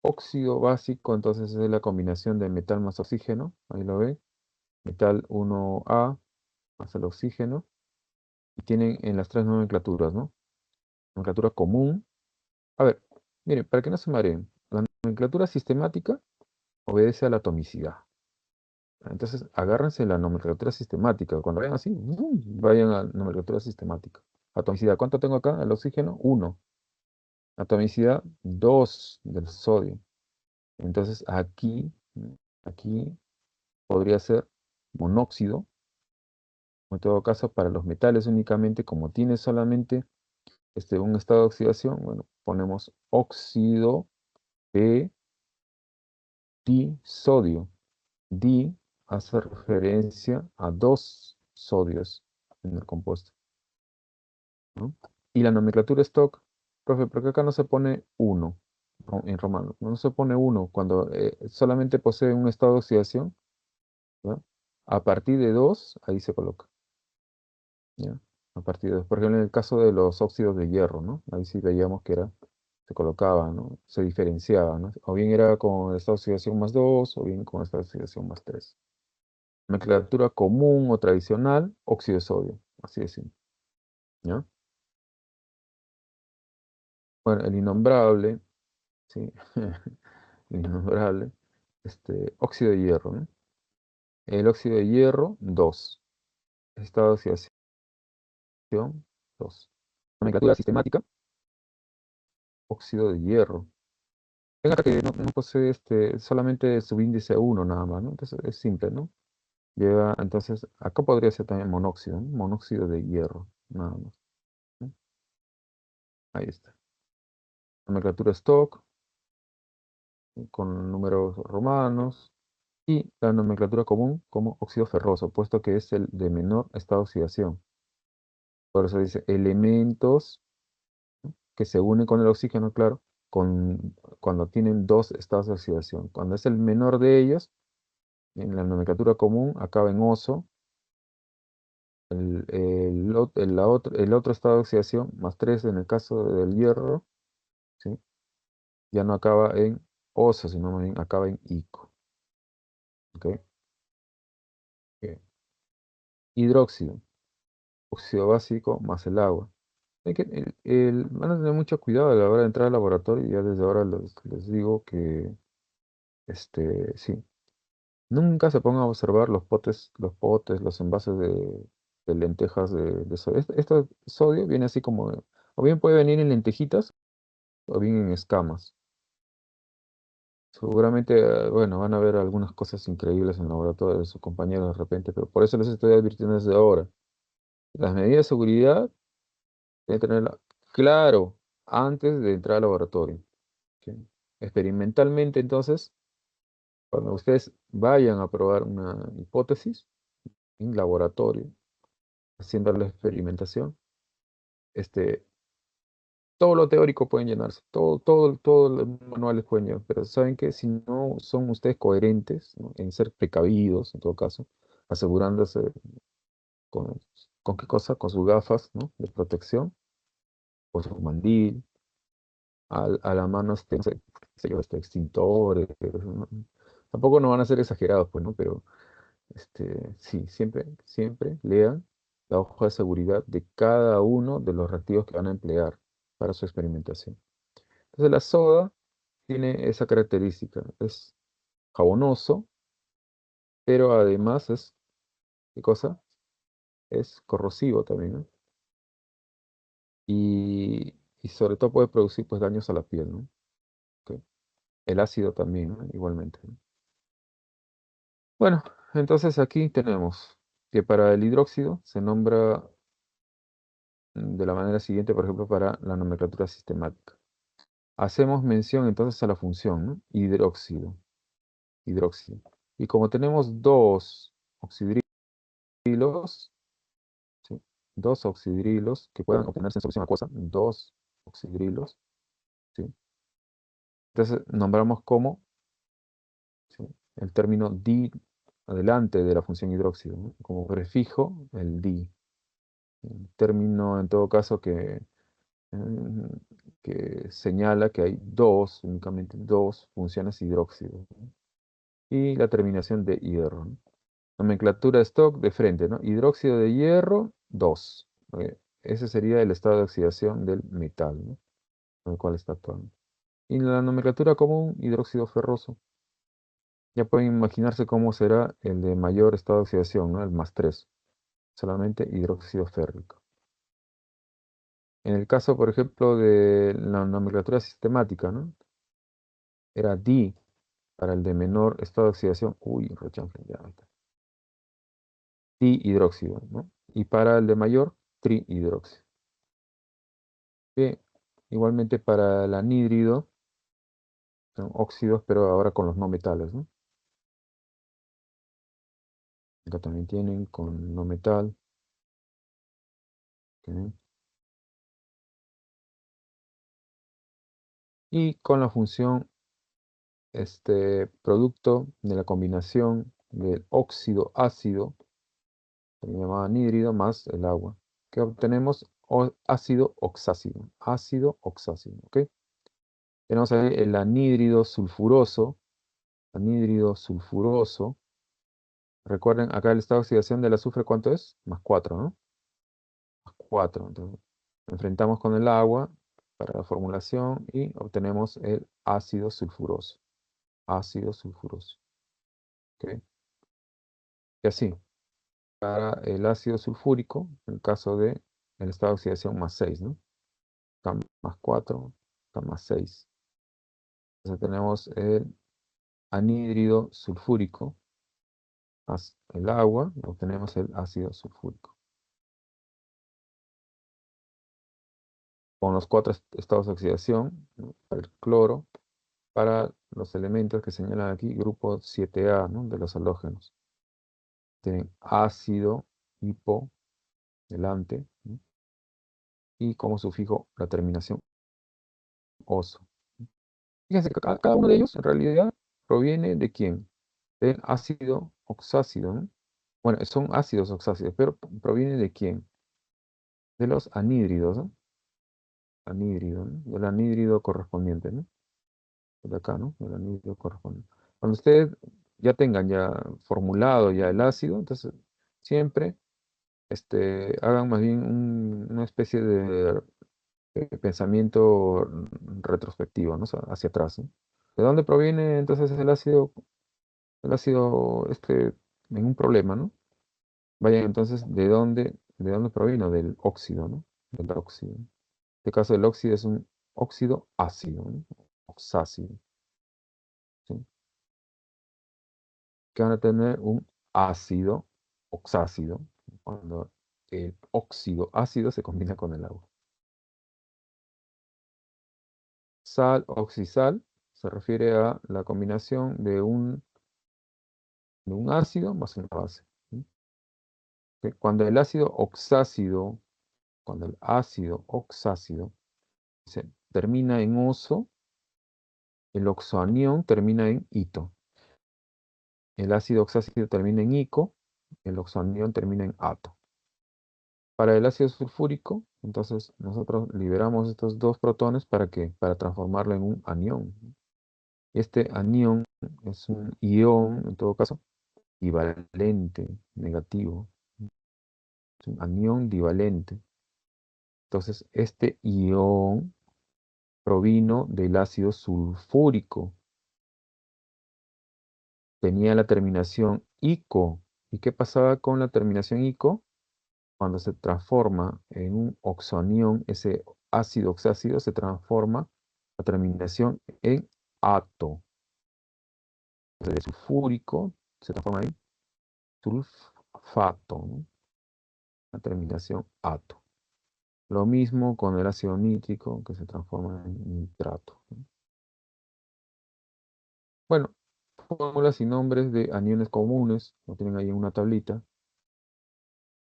Óxido básico, entonces es la combinación de metal más oxígeno, ahí lo ve, metal 1A más el oxígeno, y tienen en las tres nomenclaturas, ¿no? Nomenclatura común. A ver, miren, para que no se mareen, la nomenclatura sistemática obedece a la atomicidad. Entonces, agárrense la nomenclatura sistemática. Cuando vayan así, vayan a nomenclatura sistemática. Atomicidad, ¿cuánto tengo acá? El oxígeno, 1. Atomicidad, 2 del sodio. Entonces, aquí podría ser monóxido, o en todo caso, para los metales únicamente, como tiene solamente un estado de oxidación, bueno, ponemos óxido de disodio. Di hace referencia a dos sodios en el compuesto, ¿no? Y la nomenclatura stock, profe, ¿por qué acá no se pone uno en romano? No se pone uno cuando solamente posee un estado de oxidación, ¿no? A partir de 2 ahí se coloca, ¿ya? A partir de 2. Por ejemplo, en el caso de los óxidos de hierro, ¿no? Ahí sí veíamos que se colocaba, ¿no? Se diferenciaba, ¿no? O bien era con estado de oxidación más 2 o bien con estado de oxidación más 3. Nomenclatura común o tradicional, óxido de sodio. Así de simple, ¿ya? Bueno, el innombrable, ¿sí? El innombrable, óxido de hierro, ¿no? El óxido de hierro, 2. Estado de oxidación, 2. Nomenclatura sistemática, óxido de hierro. Venga acá que no posee solamente subíndice 1 nada más, ¿no? Entonces es simple, ¿no? Lleva, entonces, acá podría ser también monóxido, ¿no? Monóxido de hierro, nada más, ¿no? Ahí está. Nomenclatura stock, con números romanos, y la nomenclatura común como óxido ferroso, puesto que es el de menor estado de oxidación. Por eso dice elementos que se unen con el oxígeno, claro, cuando tienen dos estados de oxidación. Cuando es el menor de ellos, en la nomenclatura común acaba en oso, el otro estado de oxidación, más 3 en el caso del hierro, ¿sí? Ya no acaba en oso, sino más bien acaba en ico. ¿Ok? Bien. Hidróxido, óxido básico más el agua. Van a tener mucho cuidado a la hora de entrar al laboratorio, y ya desde ahora les digo que, sí, nunca se pongan a observar los envases de lentejas de sodio. Este sodio viene así como, o bien puede venir en lentejitas, o bien en escamas. Seguramente, bueno, van a ver algunas cosas increíbles en el laboratorio de sus compañeros de repente, pero por eso les estoy advirtiendo desde ahora. Las medidas de seguridad deben tenerla claro antes de entrar al laboratorio. ¿Ok? Experimentalmente, entonces, cuando ustedes vayan a probar una hipótesis en laboratorio, haciendo la experimentación, este, todo lo teórico pueden llenarse, todo los manuales pueden llenar, pero ¿saben qué? Si no son ustedes coherentes, ¿no? En ser precavidos, en todo caso, asegurándose con, ¿con qué cosa? Con sus gafas, ¿no? De protección, o su mandil, a la mano, no sé, qué sé yo, extintores, ¿no? Tampoco no van a ser exagerados, pues, ¿no? Pero sí, siempre lean la hoja de seguridad de cada uno de los reactivos que van a emplear para su experimentación. Entonces la soda tiene esa característica, es jabonoso, pero además es, ¿qué cosa? Es corrosivo también, ¿no? Y sobre todo puede producir pues daños a la piel, ¿no? Ok. El ácido también, ¿no? Igualmente, ¿no? Bueno, entonces aquí tenemos que para el hidróxido se nombra de la manera siguiente, por ejemplo, para la nomenclatura sistemática. Hacemos mención entonces a la función, ¿no? Hidróxido, hidróxido. Y como tenemos dos oxidrilos, ¿sí? Dos oxidrilos que puedan obtenerse en solución acuosa, dos oxidrilos, ¿sí? Entonces nombramos como, ¿sí? El término di adelante de la función hidróxido, ¿no? Como prefijo el di. El término en todo caso que señala que hay dos, únicamente dos funciones hidróxido, ¿no? Y la terminación de hierro, ¿no? Nomenclatura stock de frente, ¿no? Hidróxido de hierro, 2. Ese sería el estado de oxidación del metal, ¿no? Con el cual está actuando. Y la nomenclatura común, hidróxido ferroso. Ya pueden imaginarse cómo será el de mayor estado de oxidación, ¿no? El +3. Solamente hidróxido férrico. En el caso, por ejemplo, de la nomenclatura sistemática, ¿no? Era Di para el de menor estado de oxidación. Uy, rechanfle, ya está. Dihidróxido, ¿no? Y para el de mayor, trihidróxido. Bien, igualmente para el anhídrido, son óxidos, pero ahora con los no metales, ¿no? Acá también tienen con no metal. ¿Ok? Y con la función, producto de la combinación del óxido ácido, también llamado anhídrido, más el agua, que obtenemos ácido oxácido. Ácido oxácido, ¿ok? Tenemos ahí el anhídrido sulfuroso. Anhídrido sulfuroso. Recuerden, acá el estado de oxidación del azufre, ¿cuánto es? +4, ¿no? +4. Entonces, enfrentamos con el agua para la formulación y obtenemos el ácido sulfuroso. Ácido sulfuroso. ¿Ok? Y así, para el ácido sulfúrico, en el caso de el estado de oxidación +6, ¿no? Acá +4, acá +6. Entonces tenemos el anhídrido sulfúrico más el agua, y obtenemos el ácido sulfúrico. Con los cuatro estados de oxidación, ¿no? Para el cloro, para los elementos que señalan aquí, grupo 7A, ¿no? De los halógenos. Tienen ácido, hipo, delante, ¿no? Y como sufijo la terminación oso. Fíjense que cada uno de ellos en realidad proviene de quién? Del ácido oxácido, ¿no? Bueno, son ácidos oxácidos, pero proviene de quién? De los anhídridos, ¿no? Anhídrido, ¿no? Del anhídrido correspondiente, ¿no? De acá, ¿no? El anhídrido correspondiente. Cuando ustedes ya tengan ya formulado ya el ácido, entonces siempre hagan más bien una especie de pensamiento retrospectivo, ¿no? O sea, hacia atrás, ¿no? ¿De dónde proviene entonces el ácido? El ácido, en un problema, ¿no? Vayan entonces, ¿de dónde provino? Del óxido, ¿no? Del óxido. En este caso, el óxido es un óxido ácido, ¿no? Oxácido, ¿sí? Que van a tener un ácido oxácido cuando el óxido ácido se combina con el agua. Sal oxisal se refiere a la combinación de un ácido más una base, ¿sí? ¿Ok? Cuando el ácido oxácido, termina en oso, el oxoanión termina en ito. El ácido oxácido termina en ico, el oxoanión termina en ato. Para el ácido sulfúrico, entonces nosotros liberamos estos dos protones para transformarlo en un anión. Este anión es un ión, en todo caso, divalente, negativo. Es un anión divalente. Entonces, este ión provino del ácido sulfúrico. Tenía la terminación ico. ¿Y qué pasaba con la terminación ico? Cuando se transforma en un oxoanión, ese ácido oxácido se transforma la terminación en ato. Entonces, de sulfúrico se transforma en sulfato, ¿no? La terminación ato. Lo mismo con el ácido nítrico que se transforma en nitrato, ¿no? Bueno, fórmulas y nombres de aniones comunes, lo tienen ahí en una tablita.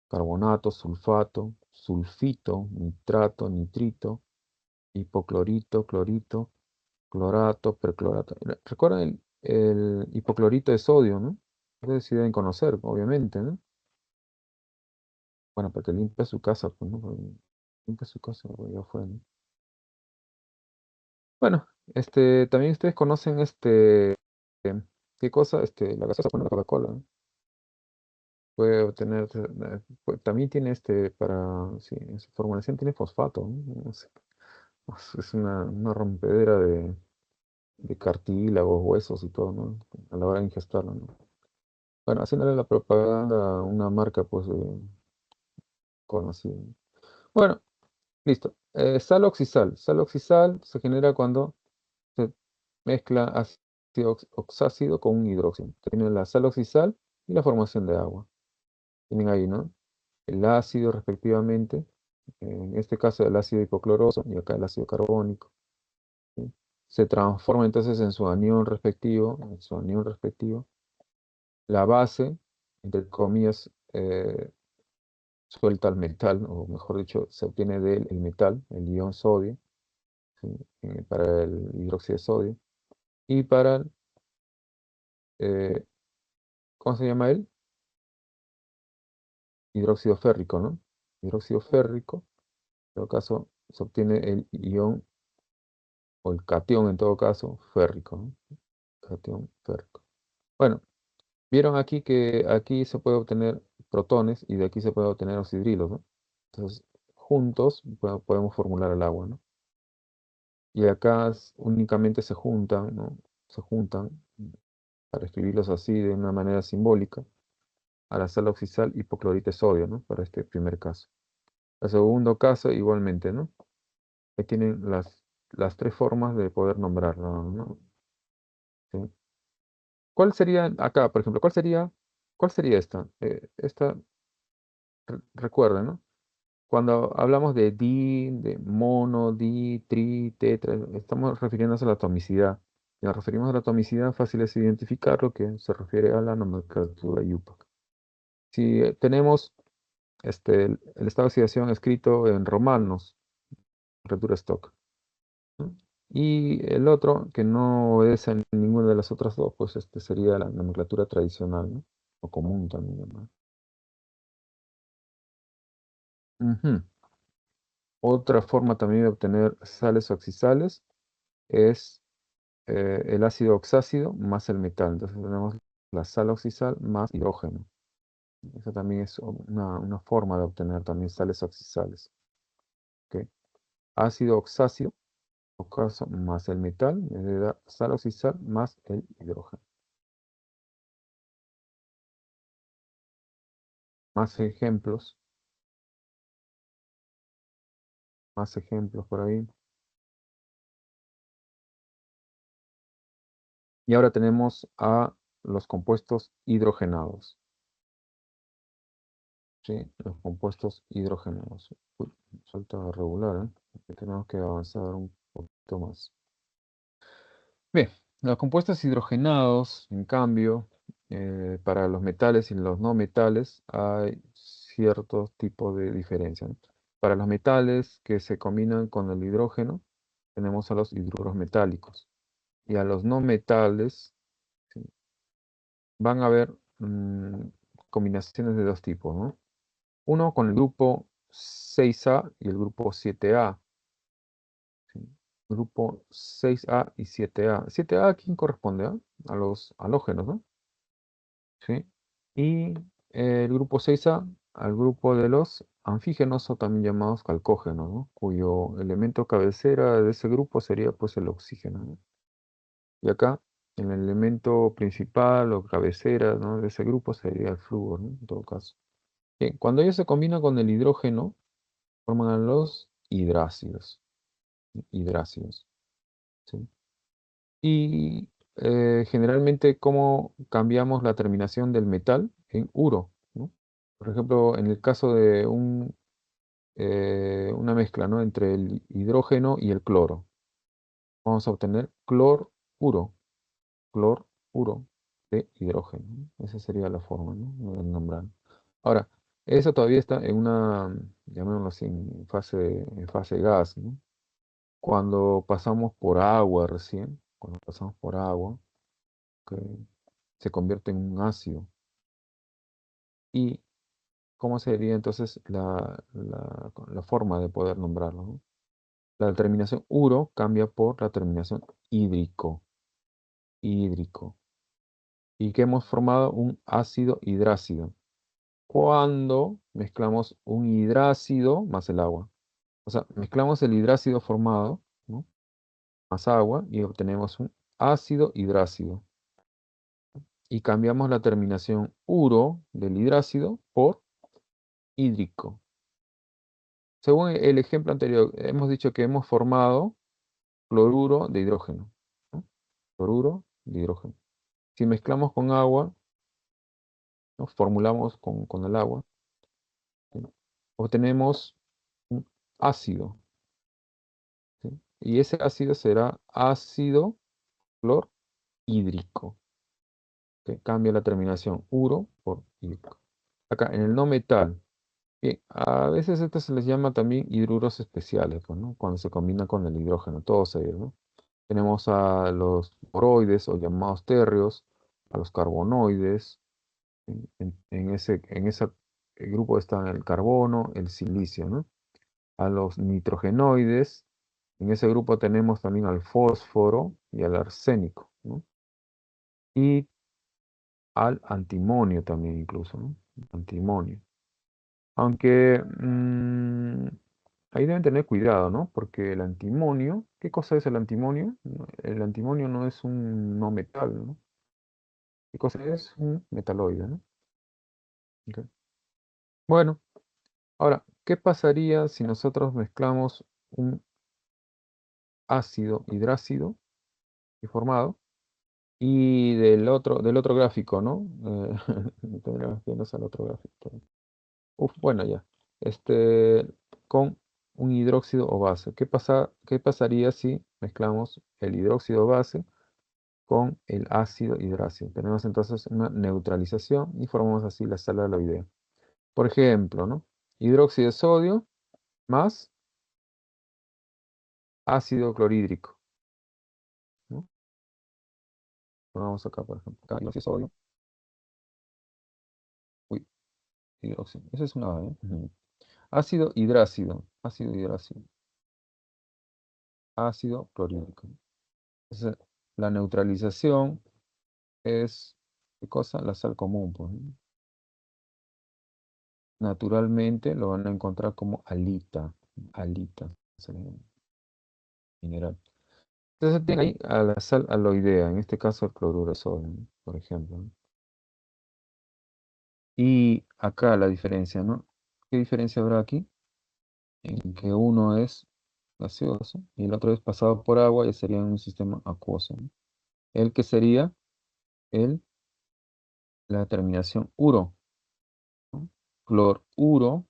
Carbonato, sulfato, sulfito, nitrato, nitrito, hipoclorito, clorito, clorato, perclorato. ¿Recuerdan el hipoclorito de sodio, no? Ustedes sí deben conocer, obviamente, ¿no? Bueno, para que limpie su casa, pues, ¿no? Porque limpie su casa, pues, ya fue, ¿no? Bueno, también ustedes conocen ¿qué cosa? La gaseosa, bueno, la Coca-Cola, ¿no? Puede obtener, también tiene sí, en su formulación tiene fosfato, ¿no? Es una rompedera de cartílagos, huesos y todo, ¿no? A la hora de ingestarlo, ¿no? Bueno, haciéndole la propaganda a una marca, pues, conocida. Bueno, listo. Sal oxisal. Sal oxisal se genera cuando se mezcla ácido oxácido con un hidróxido. Tienen la sal oxisal y la formación de agua. Tienen ahí, ¿no? El ácido respectivamente, en este caso el ácido hipocloroso y acá el ácido carbónico, ¿sí? Se transforma entonces en su anión respectivo. La base, entre comillas, suelta el metal, o mejor dicho, se obtiene de él el metal, el ion sodio, ¿sí? Para el hidróxido de sodio. Y para eh, ¿cómo se llama él? Hidróxido férrico, ¿no? Hidróxido férrico, en todo caso, se obtiene el ion, o el catión en todo caso, férrico, ¿no? Catión férrico. Bueno, vieron aquí que aquí se puede obtener protones y de aquí se puede obtener oxidrilos, ¿no? Entonces, juntos podemos formular el agua, ¿no? Y acá únicamente se juntan, ¿no? Se juntan, para escribirlos así de una manera simbólica, a la sal oxisal hipoclorito de sodio, ¿no? Para este primer caso. El segundo caso, igualmente, ¿no? Ahí tienen las tres formas de poder nombrarlo, ¿no? ¿Sí? ¿Cuál sería acá, por ejemplo, cuál sería esta? Recuerden, ¿no? Cuando hablamos de de mono, di, tri, tetra, estamos refiriéndonos a la atomicidad. Si nos referimos a la atomicidad, fácil es identificar lo que se refiere a la nomenclatura IUPAC. Si tenemos el estado de oxidación escrito en romanos, nomenclatura stock, ¿no? Y el otro, que no obedece a ninguna de las otras dos, pues sería la nomenclatura tradicional, ¿no? O común también llamada. Ujú. Otra forma también de obtener sales oxisales es el ácido oxácido más el metal. Entonces tenemos la sal oxisal más hidrógeno. Esa también es una forma de obtener también sales oxisales. ¿Ok? Ácido oxácido más el metal me da sal oxisal más el hidrógeno. Más ejemplos por ahí. Y ahora tenemos a los compuestos hidrogenados. ¿Sí? Los compuestos hidrogenados. Uy, falta regular, ¿eh? Porque tenemos que avanzar un poquito más. Bien, los compuestos hidrogenados, en cambio, para los metales y los no metales, hay ciertos tipos de diferencia, ¿no? Para los metales que se combinan con el hidrógeno, tenemos a los hidruros metálicos. Y a los no metales, ¿sí? Van a haber combinaciones de dos tipos, ¿no? Uno con el grupo 6A y el grupo 7A. ¿Sí? Grupo 6A y 7A. 7A, ¿a quién corresponde? A los halógenos, ¿no? ¿Sí? Y el grupo 6A al grupo de los anfígenos o también llamados calcógenos, ¿no? Cuyo elemento cabecera de ese grupo sería pues el oxígeno, ¿no? Y acá el elemento principal o cabecera, ¿no?, de ese grupo sería el flúor, ¿no? En todo caso. Bien, cuando ellos se combinan con el hidrógeno, forman los hidrácidos. Hidrácidos, ¿sí? Y generalmente, ¿cómo cambiamos la terminación del metal en uro, ¿no? Por ejemplo, en el caso de una mezcla, ¿no?, entre el hidrógeno y el cloro, vamos a obtener cloruro, cloruro de hidrógeno, ¿no? Esa sería la forma, ¿no?, de nombrar. Ahora, eso todavía está en una, llamémoslo así, en fase gas, ¿no? Cuando pasamos por agua recién, cuando pasamos por agua, que se convierte en un ácido. ¿Y cómo sería entonces la forma de poder nombrarlo, ¿no? La terminación uro cambia por la terminación hídrico, hídrico. Y que hemos formado un ácido hidrácido cuando mezclamos un hidrácido más el agua. O sea, mezclamos el hidrácido formado, ¿no?, más agua y obtenemos un ácido hidrácido. Y cambiamos la terminación uro del hidrácido por hídrico. Según el ejemplo anterior, hemos dicho que hemos formado cloruro de hidrógeno, ¿no? Cloruro de hidrógeno. Si mezclamos con agua, ¿no?, formulamos con el agua, ¿sí?, obtenemos un ácido, ¿sí? Y ese ácido será ácido clorhídrico, que cambia la terminación uro por hídrico. Acá, en el no metal, a veces esto se les llama también hidruros especiales, pues, ¿no?, cuando se combina con el hidrógeno, todos ellos, ¿no? Tenemos a los boroides o llamados térreos, a los carbonoides. En ese grupo están el carbono, el silicio, ¿no? A los nitrogenoides, en ese grupo tenemos también al fósforo y al arsénico, ¿no? Y al antimonio también incluso, ¿no? Antimonio. Aunque ahí deben tener cuidado, ¿no? Porque el antimonio, ¿qué cosa es el antimonio? El antimonio no es un no metal, ¿no? ¿Qué cosa es? Un metaloide, ¿no? Ok. Bueno, ahora, ¿qué pasaría si nosotros mezclamos un ácido hidrácido y formado y del otro gráfico, ¿no? Tendríamos que irnos al otro gráfico. Bueno, ya. Con un hidróxido o base. ¿Qué pasaría si mezclamos el hidróxido base con el ácido hidrácido? Tenemos entonces una neutralización y formamos así la sal aloidea. Por ejemplo, ¿no? Hidróxido de sodio más ácido clorhídrico, ¿no? Pongamos acá, por ejemplo, acá hidróxido de sodio. Uy, hidróxido. Esa es una A, ¿eh? Ujú. Ácido hidrácido, ácido hidrácido, ácido clorhídrico. Entonces, la neutralización es, ¿qué cosa? La sal común, pues, ¿no? Naturalmente lo van a encontrar como alita, se le llama, mineral. Entonces tiene ahí a la sal aloidea, en este caso el cloruro de sodio, ¿no?, por ejemplo, ¿no? Y acá la diferencia, ¿no? ¿Qué diferencia habrá aquí? En que uno es gaseoso y el otro es pasado por agua y sería un sistema acuoso, ¿no? El que sería el, la terminación uro, ¿no? Cloruro,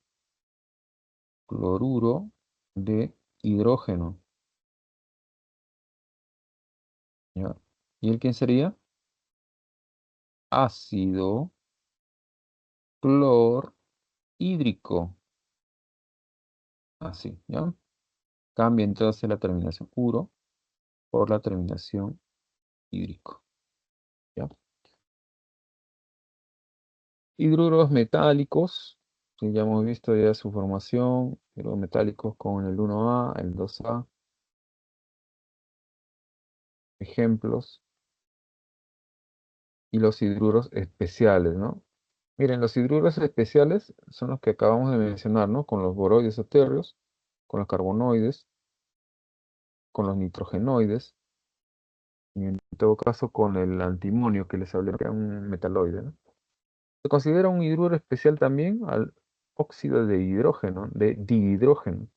cloruro de hidrógeno, ¿ya? ¿Y el quién sería? Ácido hídrico. Así, ¿ya? Cambia entonces la terminación uro por la terminación hídrico, ¿ya? Hidruros metálicos, que ya hemos visto ya su formación, hidruros metálicos con el 1A, el 2A, ejemplos, y los hidruros especiales, ¿no? Miren, los hidruros especiales son los que acabamos de mencionar, ¿no? Con los boroides o térreos, con los carbonoides, con los nitrogenoides, y en todo caso con el antimonio que les hablé, que es un metaloide, ¿no? Se considera un hidruro especial también al óxido de hidrógeno, de dihidrógeno.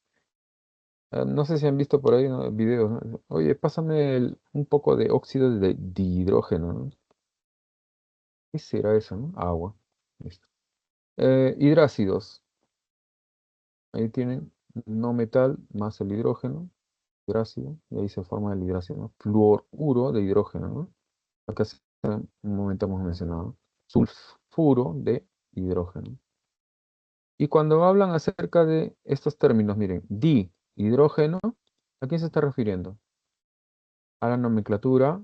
No sé si han visto por ahí, ¿no? Videos, ¿no? Oye, pásame un poco de óxido de dihidrógeno, ¿no? ¿Qué será eso, no? Agua. Listo. Hidrácidos. Ahí tienen no metal más el hidrógeno, hidrácido, y ahí se forma el hidrácido, ¿no? Fluoruro de hidrógeno, ¿no? Acá hace un momento hemos mencionado. Sulfuro de hidrógeno. Y cuando hablan acerca de estos términos, miren, dihidrógeno, ¿a quién se está refiriendo? A la nomenclatura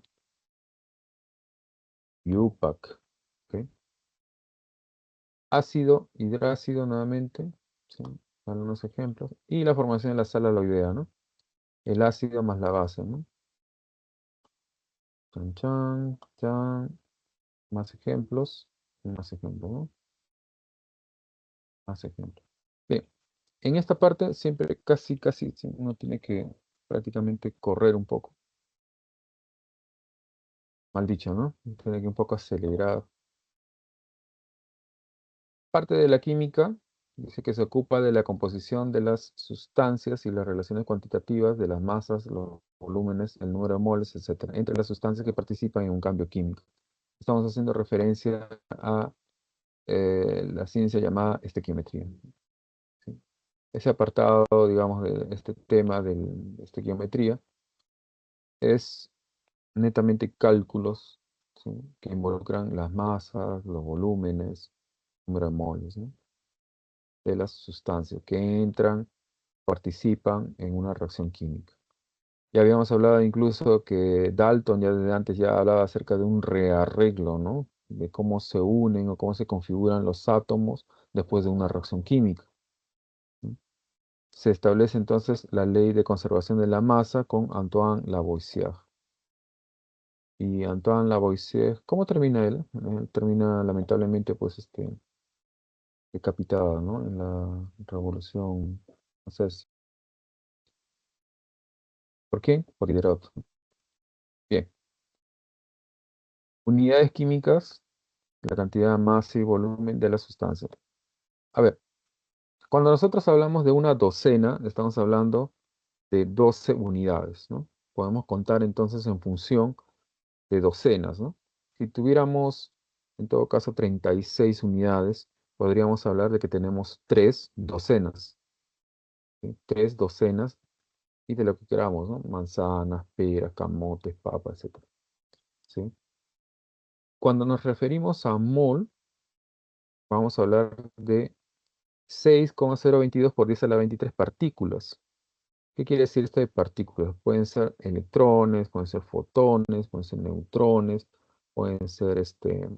IUPAC. ¿Ok? Ácido, hidrácido nuevamente, ¿sí? Algunos ejemplos. Y la formación de la sal aloidea, ¿no? El ácido más la base, ¿no? Chan, chan, chan. Más ejemplos. Más ejemplos, ¿no? Más ejemplos. Bien, en esta parte siempre, casi, sí, uno tiene que prácticamente correr un poco. Mal dicho, ¿no? Tiene que un poco acelerar. Parte de la química dice que se ocupa de la composición de las sustancias y las relaciones cuantitativas de las masas, los volúmenes, el número de moles, etcétera, entre las sustancias que participan en un cambio químico. Estamos haciendo referencia a la ciencia llamada estequiometría, ¿sí? Ese apartado, digamos, de este tema de estequiometría es netamente cálculos, ¿sí? Que involucran las masas, los volúmenes, número de moles, ¿no? De las sustancias que entran, participan en una reacción química. Ya habíamos hablado incluso que Dalton ya desde antes ya hablaba acerca de un rearreglo, ¿no? De cómo se unen o cómo se configuran los átomos después de una reacción química, ¿sí? Se establece entonces la ley de conservación de la masa con Antoine Lavoisier. Y Antoine Lavoisier, ¿cómo termina él? Él termina lamentablemente pues decapitado, ¿no? En la revolución. O sea, ¿por qué? Por Diderot. Bien. Unidades químicas, la cantidad, masa y volumen de la sustancia. A ver, cuando nosotros hablamos de una docena, estamos hablando de 12 unidades, ¿no? Podemos contar entonces en función de docenas, ¿no? Si tuviéramos, en todo caso, 36 unidades, podríamos hablar de que tenemos 3 docenas, ¿sí? 3 docenas y de lo que queramos, ¿no? Manzanas, peras, camotes, papas, etcétera, ¿sí? Cuando nos referimos a mol, vamos a hablar de 6,022 por 10 a la 23 partículas. ¿Qué quiere decir esto de partículas? Pueden ser electrones, pueden ser fotones, pueden ser neutrones, pueden ser,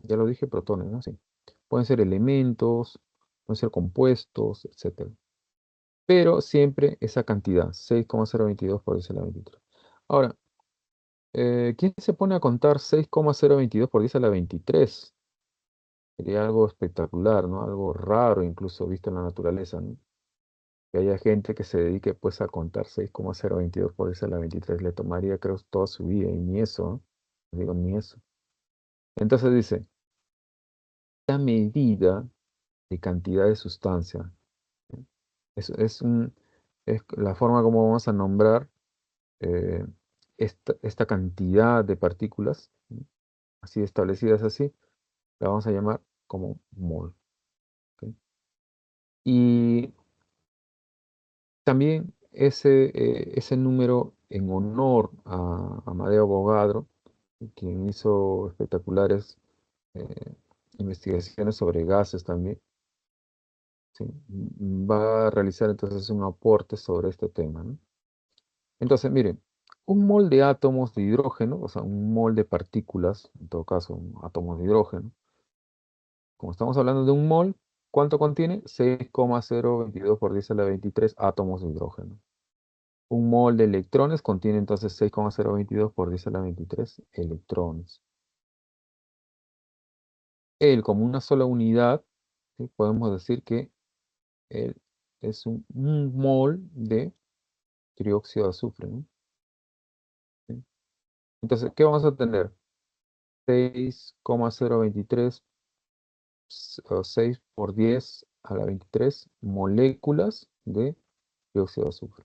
ya lo dije, protones, ¿no? Sí. Pueden ser elementos, pueden ser compuestos, etcétera. Pero siempre esa cantidad, 6,022 por 10 a la 23. Ahora, ¿quién se pone a contar 6,022 por 10 a la 23? Sería algo espectacular, ¿no? Algo raro incluso visto en la naturaleza, ¿no? Que haya gente que se dedique pues a contar 6,022 por 10 a la 23 le tomaría creo toda su vida y ni eso, ¿no? Digo, ni eso. Entonces dice, la medida de cantidad de sustancia, ¿sí? Es la forma como vamos a nombrar eh, esta cantidad de partículas, ¿sí? Así establecidas así, la vamos a llamar como mol, ¿ok? Y también ese número en honor a Amadeo Avogadro, quien hizo espectaculares eh, investigaciones sobre gases también, ¿sí? Va a realizar entonces un aporte sobre este tema, ¿no? Entonces, miren, un mol de átomos de hidrógeno, o sea, un mol de partículas, en todo caso, átomos de hidrógeno, como estamos hablando de un mol, ¿cuánto contiene? 6,022 por 10 a la 23 átomos de hidrógeno. Un mol de electrones contiene entonces 6,022 por 10 a la 23 electrones. Él, como una sola unidad, ¿sí? Podemos decir que él es un mol de trióxido de azufre, ¿no? ¿Sí? Entonces, ¿qué vamos a tener? 6,023 o 6 por 10 a la 23 moléculas de dióxido de azufre.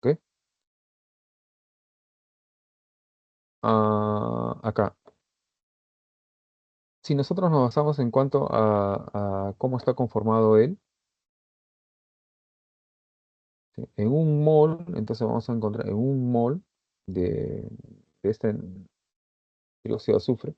¿Ok? Acá. Si nosotros nos basamos en cuanto a cómo está conformado él, ¿sí? En un mol, entonces vamos a encontrar en un mol de este dióxido de azufre,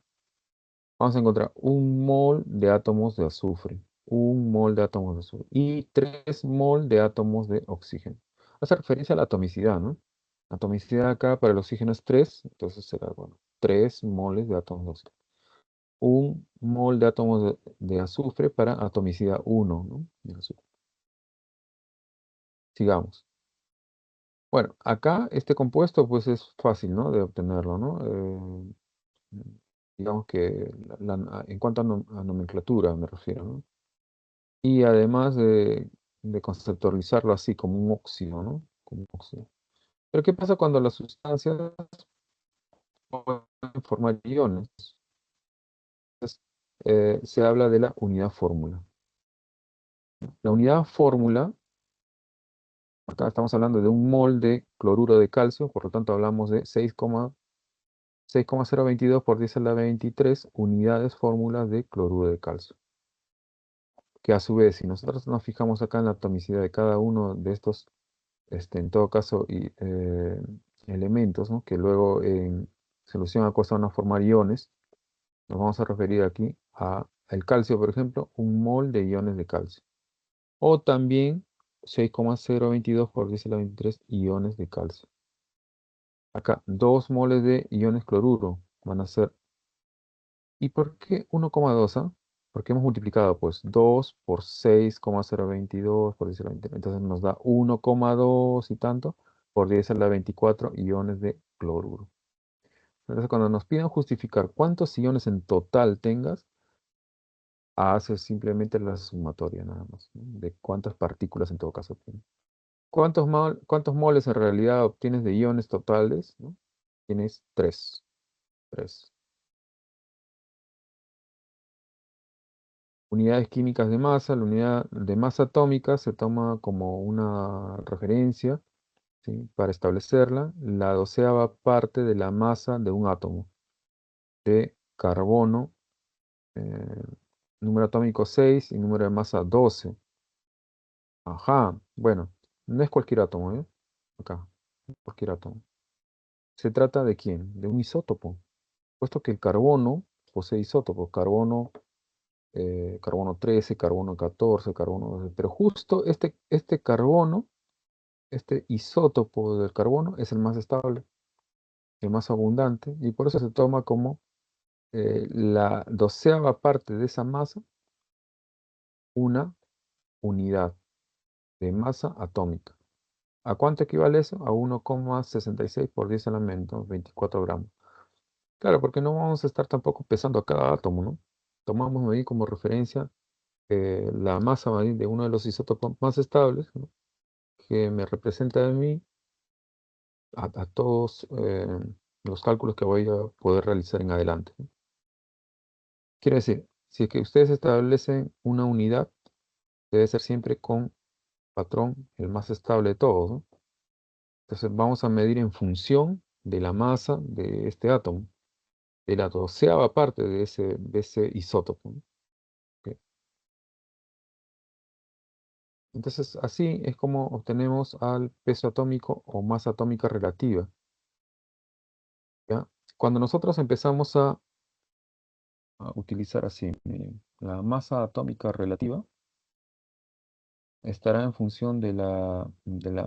vamos a encontrar un mol de átomos de azufre, un mol de átomos de azufre y 3 mol de átomos de oxígeno. Hace referencia a la atomicidad, ¿no? Atomicidad acá para el oxígeno es 3, entonces será, bueno, 3 moles de átomos de oxígeno. Un mol de átomos de azufre para atomicidad 1, ¿no? De azufre. Sigamos. Bueno, acá este compuesto pues es fácil, ¿no? De obtenerlo, ¿no? Digamos que en cuanto a nomenclatura me refiero, ¿no? Y además de conceptualizarlo así como un óxido, ¿no? Como un óxido. Pero ¿qué pasa cuando las sustancias pueden formar iones? Se habla de la unidad fórmula. La unidad fórmula, acá estamos hablando de un mol de cloruro de calcio, por lo tanto hablamos de 6,022 por 10 a la 23 unidades fórmulas de cloruro de calcio. Que a su vez, si nosotros nos fijamos acá en la atomicidad de cada uno de estos, en todo caso, elementos, ¿no? Que luego en solución acuosa van a formar iones, nos vamos a referir aquí a el calcio, por ejemplo, un mol de iones de calcio. O también 6,022 por 10 a la 23 iones de calcio. Acá, 2 moles de iones cloruro van a ser. ¿Y por qué 1,2? Porque hemos multiplicado pues 2 por 6,022 por 10 a la 23. Entonces nos da 1,2 y tanto por 10 a la 24 iones de cloruro. Entonces cuando nos piden justificar cuántos iones en total tengas, haces simplemente la sumatoria nada más, ¿no? De cuántas partículas en todo caso tienes. ¿Cuántos moles en realidad obtienes de iones totales? ¿No? Tienes 3. 3. Unidades químicas de masa, la unidad de masa atómica se toma como una referencia, ¿sí? Para establecerla, la doceava parte de la masa de un átomo de carbono, eh, número atómico 6 y número de masa 12. Ajá, bueno, no es cualquier átomo, ¿eh? Acá, no es cualquier átomo. ¿Se trata de quién? De un isótopo, puesto que el carbono posee isótopos, carbono 13, carbono 14, carbono 12, pero justo este carbono, este isótopo del carbono es el más estable, el más abundante, y por eso se toma como la doceava parte de esa masa una unidad de masa atómica. ¿A cuánto equivale eso? A 1,66 por 10 elementos, 24 gramos. Claro, porque no vamos a estar tampoco pesando a cada átomo, ¿no? Tomamos ahí como referencia la masa ahí de uno de los isótopos más estables, ¿no? Que me representa a mí a todos los cálculos que voy a poder realizar en adelante, ¿no? Quiere decir, si es que ustedes establecen una unidad, debe ser siempre con patrón el más estable de todos, ¿no? Entonces vamos a medir en función de la masa de este átomo, de la doceava parte de ese isótopo, ¿no? ¿Ok? Entonces así es como obtenemos al peso atómico o masa atómica relativa, ¿ya? Cuando nosotros empezamos a utilizar así, miren, la masa atómica relativa, estará en función de la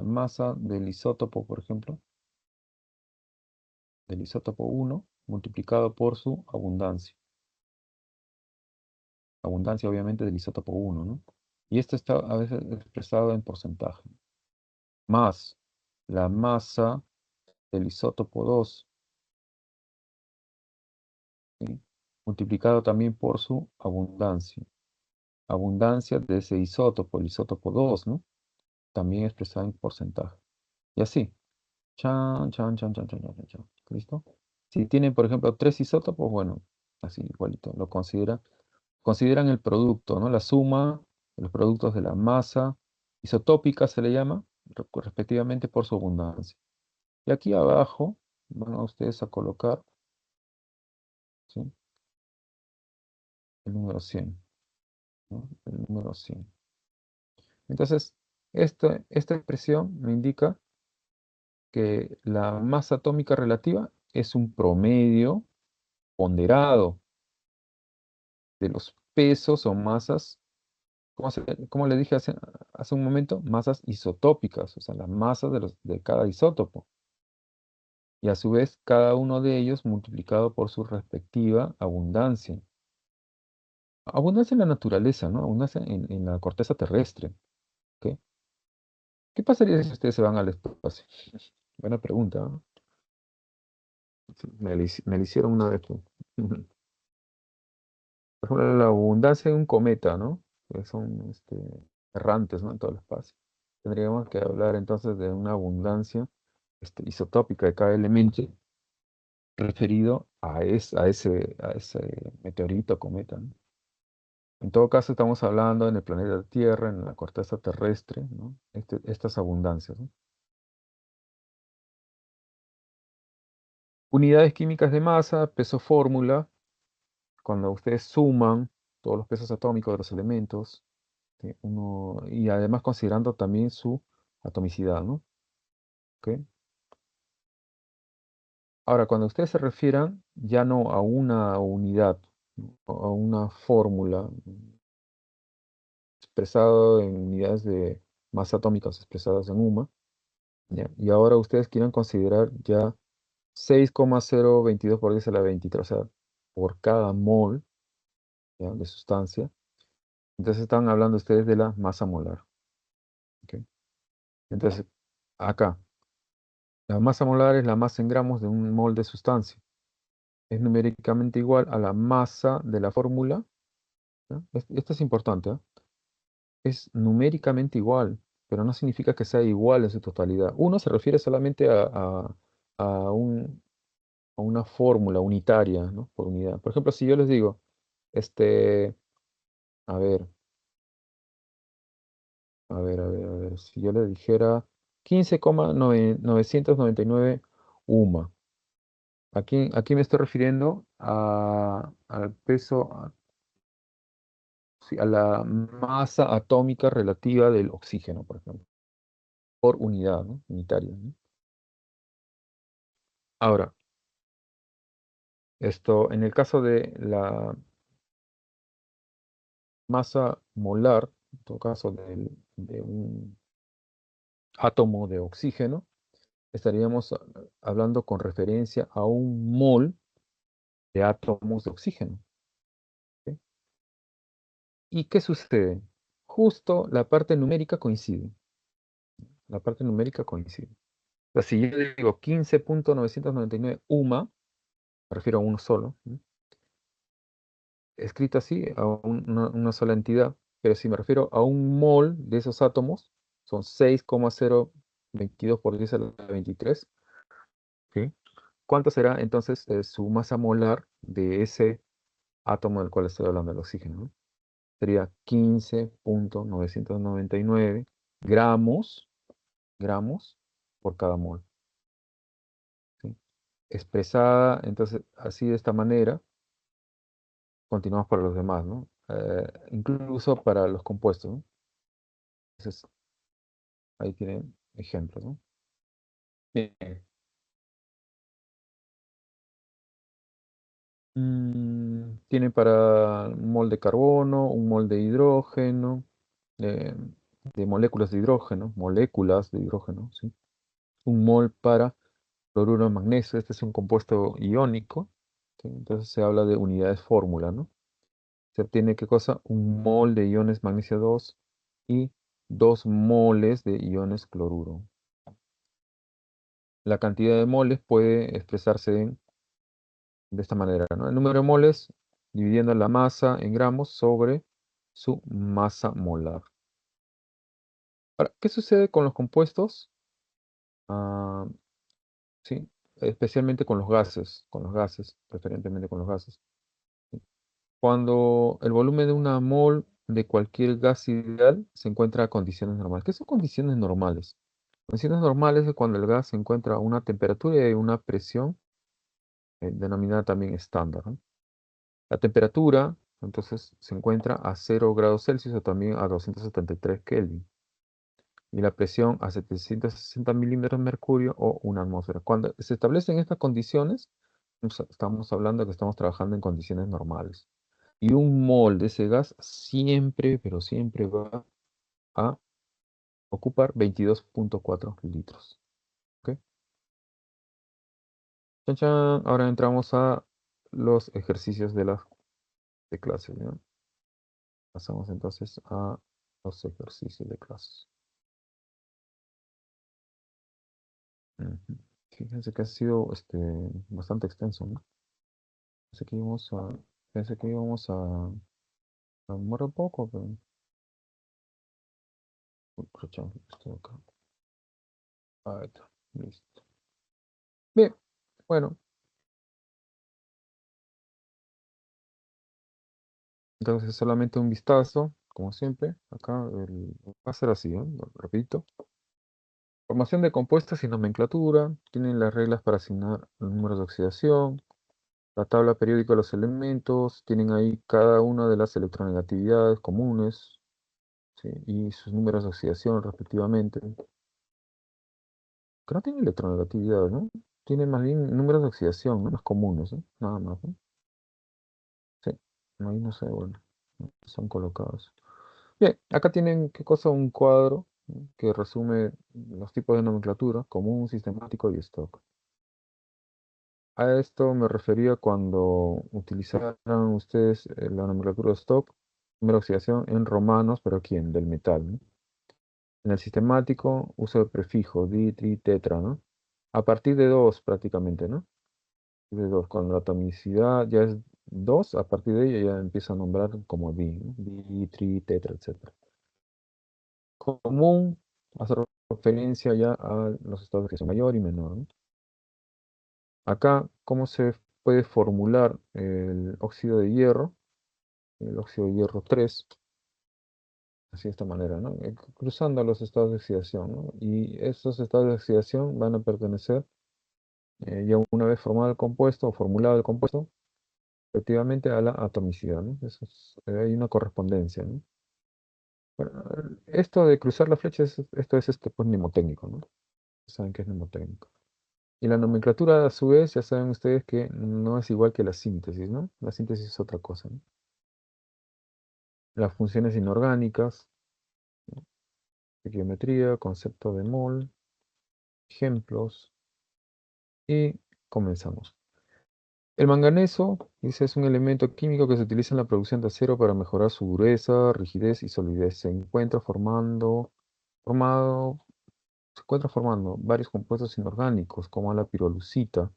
masa del isótopo, por ejemplo, del isótopo 1 multiplicado por su abundancia. Abundancia, obviamente, del isótopo 1, ¿no? Y esto está a veces expresado en porcentaje. Más la masa del isótopo 2, ¿sí? Multiplicado también por su abundancia. Abundancia de ese isótopo, el isótopo 2, ¿no? También expresado en porcentaje. Y así. Chan, chan, chan, chan, chan, chan, chan, chan. ¿Listo? Si tienen, por ejemplo, tres isótopos, bueno, así igualito, consideran el producto, ¿no? La suma de los productos de la masa isotópica se le llama, respectivamente por su abundancia. Y aquí abajo van a ustedes a colocar, ¿sí? El número 100, ¿no? El número 100. Entonces, esta expresión me indica que la masa atómica relativa es un promedio ponderado de los pesos o masas, como le dije hace un momento, masas isotópicas, o sea, las masas de cada isótopo. Y a su vez, cada uno de ellos multiplicado por su respectiva abundancia. Abundancia en la naturaleza, ¿no? Abundancia en la corteza terrestre. ¿Ok? ¿Qué pasaría si ustedes se van al espacio? Buena pregunta, ¿no? Sí, me la hicieron una vez, pues. Por ejemplo, la abundancia de un cometa, ¿no? Que son errantes, ¿no? En todo el espacio. Tendríamos que hablar entonces de una abundancia isotópica de cada elemento referido a ese meteorito, cometa, ¿no? En todo caso, estamos hablando en el planeta Tierra, en la corteza terrestre, ¿no? Estas abundancias, ¿no? Unidades químicas de masa, peso fórmula, cuando ustedes suman todos los pesos atómicos de los elementos, ¿sí? Y además considerando también su atomicidad, ¿no? ¿Ok? Ahora, cuando ustedes se refieran ya no a una unidad, ¿no? O a una fórmula expresado en unidades de masa atómicas expresadas en UMA, ¿ya? Y ahora ustedes quieren considerar ya 6,022 por 10 a la 23, o sea, por cada mol, ¿ya? De sustancia. Entonces están hablando ustedes de la masa molar. ¿Ok? Entonces, acá, la masa molar es la masa en gramos de un mol de sustancia. Es numéricamente igual a la masa de la fórmula. ¿Ya? Esto es importante, ¿ah? Es numéricamente igual, pero no significa que sea igual en su totalidad. Uno se refiere solamente a a una fórmula unitaria, ¿no? Por unidad. Por ejemplo, si yo les digo, este, a ver, a ver, si yo le dijera 15,999 UMA. Aquí me estoy refiriendo al peso, sí, a la masa atómica relativa del oxígeno, por ejemplo, por unidad, ¿no? Unitaria, ¿no? Ahora, en el caso de la masa molar, en todo caso de un átomo de oxígeno, estaríamos hablando con referencia a un mol de átomos de oxígeno. ¿Ok? ¿Y qué sucede? Justo la parte numérica coincide. La parte numérica coincide. O sea, si yo digo 15,999 UMA, me refiero a uno solo, ¿no? Escrito así, a una sola entidad, pero si me refiero a un mol de esos átomos, son 6,022 por 10 a la 23, ¿sí? ¿Cuánto será entonces su masa molar de ese átomo del cual estoy hablando, el oxígeno, ¿no? Sería 15,999 gramos, gramos por cada mol, ¿sí? Expresada entonces así de esta manera, continuamos para los demás, ¿no? Incluso para los compuestos, ¿no? Entonces, ahí tienen ejemplos, ¿no? Bien. Tienen para un mol de carbono, un mol de hidrógeno. de moléculas de hidrógeno, ¿sí? Un mol para cloruro de magnesio, este es un compuesto iónico, ¿sí? Entonces se habla de unidades fórmula, ¿no? Se obtiene, ¿qué cosa? Un mol de iones magnesio 2 y 2 moles de iones cloruro. La cantidad de moles puede expresarse de esta manera, ¿no? El número de moles dividiendo la masa en gramos sobre su masa molar. Ahora, ¿qué sucede con los compuestos? Ah, sí, especialmente con los gases, preferentemente con los gases. ¿Sí? Cuando el volumen de una mol de cualquier gas ideal se encuentra a condiciones normales. ¿Qué son condiciones normales? Condiciones normales es cuando el gas se encuentra a una temperatura y una presión denominada también estándar, ¿no? La temperatura, entonces, se encuentra a 0 grados Celsius o también a 273 Kelvin. Y la presión a 760 milímetros de mercurio o una atmósfera. Cuando se establecen estas condiciones, estamos hablando que estamos trabajando en condiciones normales. Y un mol de ese gas siempre, pero siempre va a ocupar 22,4 litros. ¿Ok? Chan, chan. Ahora entramos a los ejercicios de clase, ¿ya? Pasamos entonces a los ejercicios de clase. Ujú. Fíjense que ha sido bastante extenso, ¿no? Pensé que íbamos a, pensé que íbamos a demorar poco, pero uy, aprovechamos esto de acá. Ahí está, listo. Bien, bueno, entonces solamente un vistazo, como siempre. Acá va a ser así, ¿eh? Lo repito. Formación de compuestos y nomenclatura. Tienen las reglas para asignar los números de oxidación. La tabla periódica de los elementos. Tienen ahí cada una de las electronegatividades comunes, ¿sí? Y sus números de oxidación respectivamente. Que no tiene electronegatividad, ¿no? Tiene más bien números de oxidación, ¿no? Más comunes, ¿no? Nada más, ¿no? Sí, ahí no sé, bueno, son colocados. Bien, acá tienen, ¿qué cosa? Un cuadro, ¿no? Que resume los tipos de nomenclatura, común, sistemático y stock. A esto me refería cuando utilizaran ustedes la nomenclatura stock, número de oxidación en romanos, pero aquí en del metal, ¿no? En el sistemático, uso de prefijo, di, tri, tetra, ¿no? A partir de dos prácticamente, ¿no? De dos, cuando la atomicidad ya es 2 a partir de ella ya empieza a nombrar como di, ¿no? Di, tri, tetra, etc. Común, hace referencia ya a los estados de oxidación mayor y menor, ¿no? Acá, ¿cómo se puede formular el óxido de hierro? El óxido de hierro 3 así de esta manera, ¿no? Cruzando los estados de oxidación, ¿no? Y estos estados de oxidación van a pertenecer, ya una vez formado el compuesto o formulado el compuesto, efectivamente a la atomicidad, ¿no? Hay una correspondencia, ¿no? Bueno, esto de cruzar la flecha, esto es pues, mnemotécnico, ¿no? Saben que es mnemotécnico. Y la nomenclatura, a su vez, ya saben ustedes que no es igual que la síntesis, ¿no? La síntesis es otra cosa, ¿no? Las funciones inorgánicas, geometría, concepto de mol, ejemplos, y comenzamos. El manganeso, dice, es un elemento químico que se utiliza en la producción de acero para mejorar su dureza, rigidez y solidez. Formado, se encuentra formando varios compuestos inorgánicos, como la pirolusita,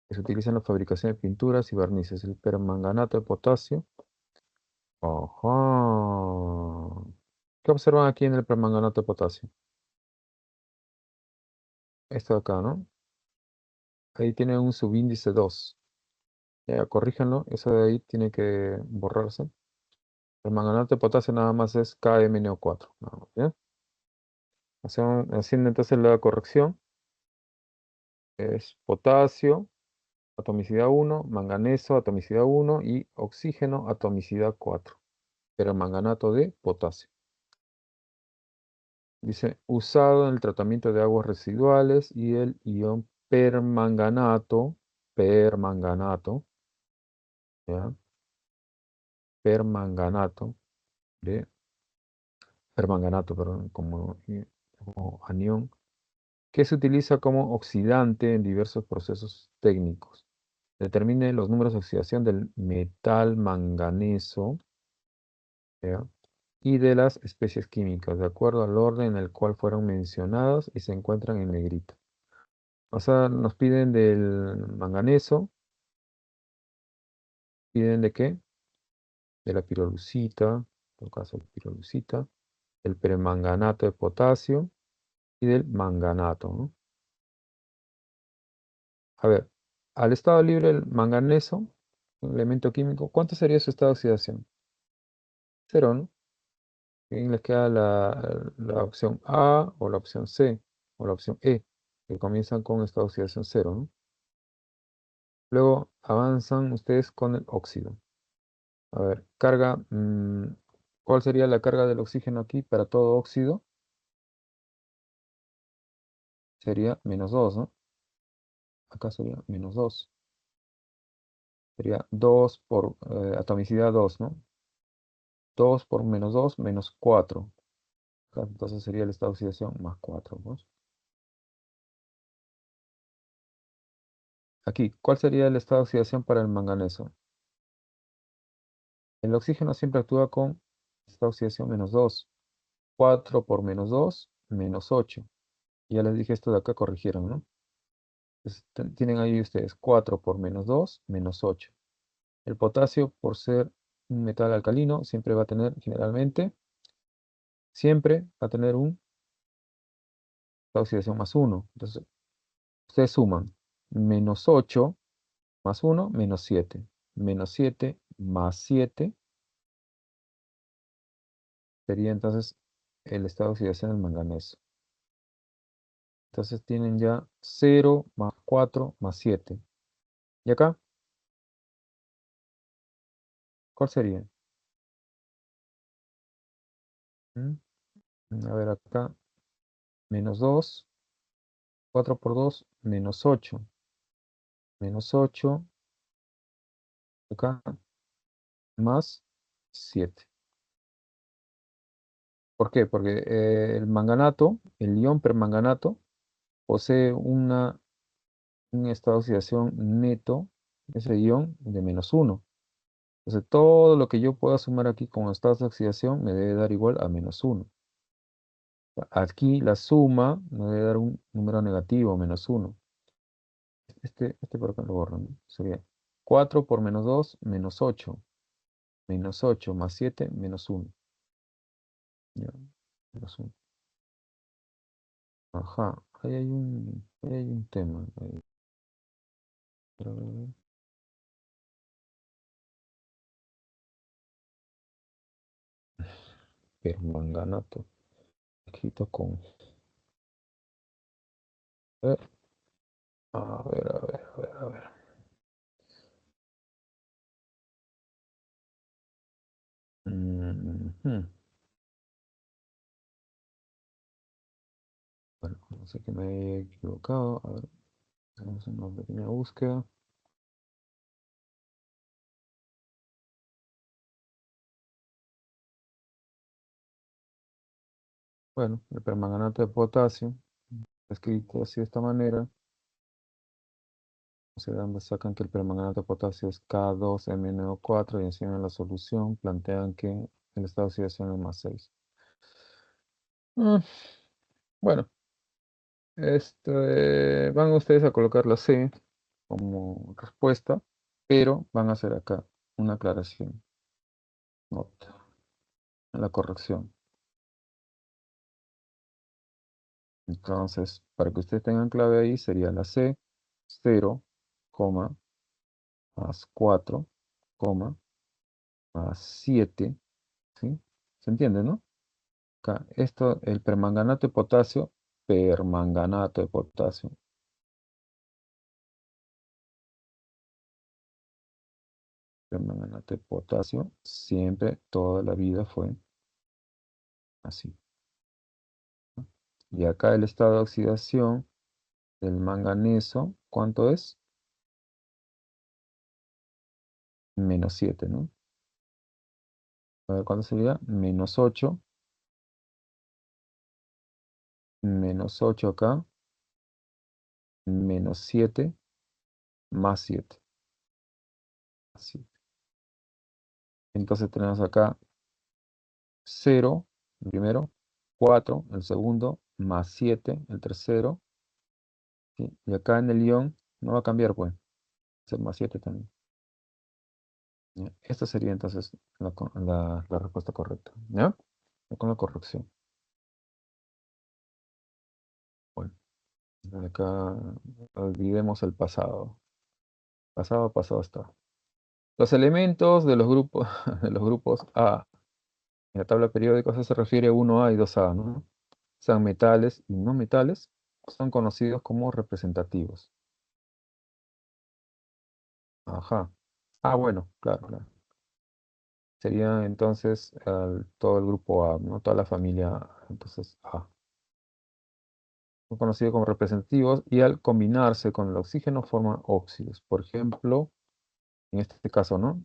que se utiliza en la fabricación de pinturas y barnices. El permanganato de potasio. Ajá. ¿Qué observan aquí en el permanganato de potasio? Esto de acá, ¿no? Ahí tiene un subíndice 2. Ya, corríjanlo, eso de ahí tiene que borrarse. El manganato de potasio nada más es KMnO4. Nada más, ¿ya? Haciendo entonces la corrección. Es potasio, atomicidad 1, manganeso, atomicidad 1 y oxígeno, atomicidad 4. Pero manganato de potasio. Dice, usado en el tratamiento de aguas residuales y el ion permanganato, ¿ya? Permanganato de permanganato, perdón, como anión, que se utiliza como oxidante en diversos procesos técnicos. Determine los números de oxidación del metal manganeso, ¿ya? Y de las especies químicas, de acuerdo al orden en el cual fueron mencionadas y se encuentran en negrita. O sea, nos piden del manganeso, piden de qué, de la pirolucita, en todo caso la pirolucita, del permanganato de potasio y del manganato, ¿no? A ver, al estado libre del manganeso, un elemento químico, ¿cuánto sería su estado de oxidación? Cero, ¿no? Y les queda la opción A o la opción C o la opción E, que comienzan con estado de oxidación cero, ¿no? Luego avanzan ustedes con el óxido. A ver, carga, ¿cuál sería la carga del oxígeno aquí para todo óxido? Sería -2, ¿no? Acá sería -2. Sería 2 por atomicidad 2, ¿no? 2 por -2, -4. Claro, entonces sería el estado de oxidación más 4, ¿no? Aquí, ¿cuál sería el estado de oxidación para el manganeso? El oxígeno siempre actúa con estado de oxidación -2. 4 por -2, -8. Ya les dije esto de acá, corrigieron, ¿no? Entonces, tienen ahí ustedes 4 por -2, -8. El potasio, por ser un metal alcalino, siempre va a tener, generalmente, siempre va a tener un estado de oxidación más 1. Entonces, ustedes suman -8 más 1, -7. -7 más 7 sería entonces el estado de oxidación del manganeso. Entonces tienen ya 0 más 4 más 7. ¿Y acá? ¿Cuál sería? ¿Mm? A ver, acá, -2, 4 por 2, -8. -8, acá, más 7. ¿Por qué? Porque el manganato, el ion permanganato, posee un estado de oxidación neto, ese ion, de -1. Entonces, todo lo que yo pueda sumar aquí con estados de oxidación me debe dar igual a -1. Aquí la suma me debe dar un número negativo, -1. Este por acá lo borro, ¿no? Sería 4 por -2, -8. -8 más 7, -1. Ya, -1. Ajá, ahí hay un tema. Ahí. Pero, permanganato. Escrito con... A ver, a ver, a ver, a ver, a ver. Ujú. Bueno, no sé que me he equivocado. A ver, vamos a una pequeña búsqueda. Bueno, el permanganato de potasio, escrito así de esta manera. O sea, de donde sacan que el permanganato de potasio es K2MnO4 y encima en la solución plantean que el estado de oxidación es más 6. Bueno, van ustedes a colocar la C como respuesta, pero van a hacer acá una aclaración, nota, en la corrección. Entonces, para que ustedes tengan clave ahí, sería la C, 0, coma, más 4, coma, más 7, ¿sí? ¿Se entiende, no? Acá, esto, el permanganato de potasio, permanganato de potasio, siempre, toda la vida fue así. Y acá el estado de oxidación del manganeso, ¿cuánto es? -7, ¿no? A ver, ¿cuánto sería? -8 menos 8 acá, menos 7, más 7. Así. Entonces tenemos acá 0, el primero, 4, el segundo, más 7, el tercero, ¿sí? Y acá en el guión no va a cambiar, pues, ser más 7 también. ¿Ya? Esta sería entonces la respuesta correcta, ¿ya? Con la corrección. Bueno, acá olvidemos el pasado. Pasado, pasado está. Los elementos de los grupos, de los grupos A en la tabla periódica se refiere a 1A y 2A, ¿no? Sean metales y no metales, son conocidos como representativos. Ajá. Ah, bueno, claro, claro. Sería entonces todo el grupo A, ¿no? Toda la familia, entonces A. Son conocidos como representativos y al combinarse con el oxígeno forman óxidos. Por ejemplo, en este caso, ¿no?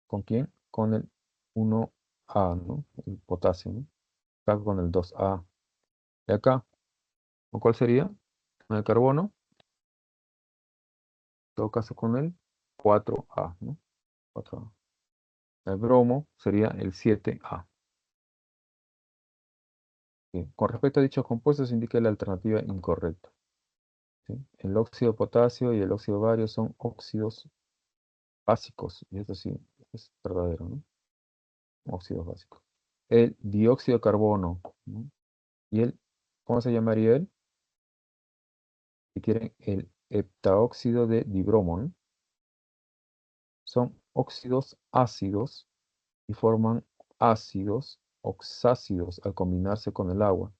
¿Con quién? Con el 1A, ¿no? El potasio, ¿no? Acá con el 2A. ¿Y acá? ¿Con cuál sería? Con el carbono, en todo caso con el 4A, ¿no? 4A. El bromo sería el 7A. Bien. Con respecto a dichos compuestos, indica la alternativa incorrecta. ¿Sí? El óxido de potasio y el óxido de bario son óxidos básicos, y esto sí es verdadero, ¿no? Óxidos básicos. El dióxido de carbono, ¿no? Y el, ¿cómo se llamaría él? Si quieren, el heptaóxido de dibromo, ¿no? Son óxidos ácidos y forman ácidos oxácidos al combinarse con el agua.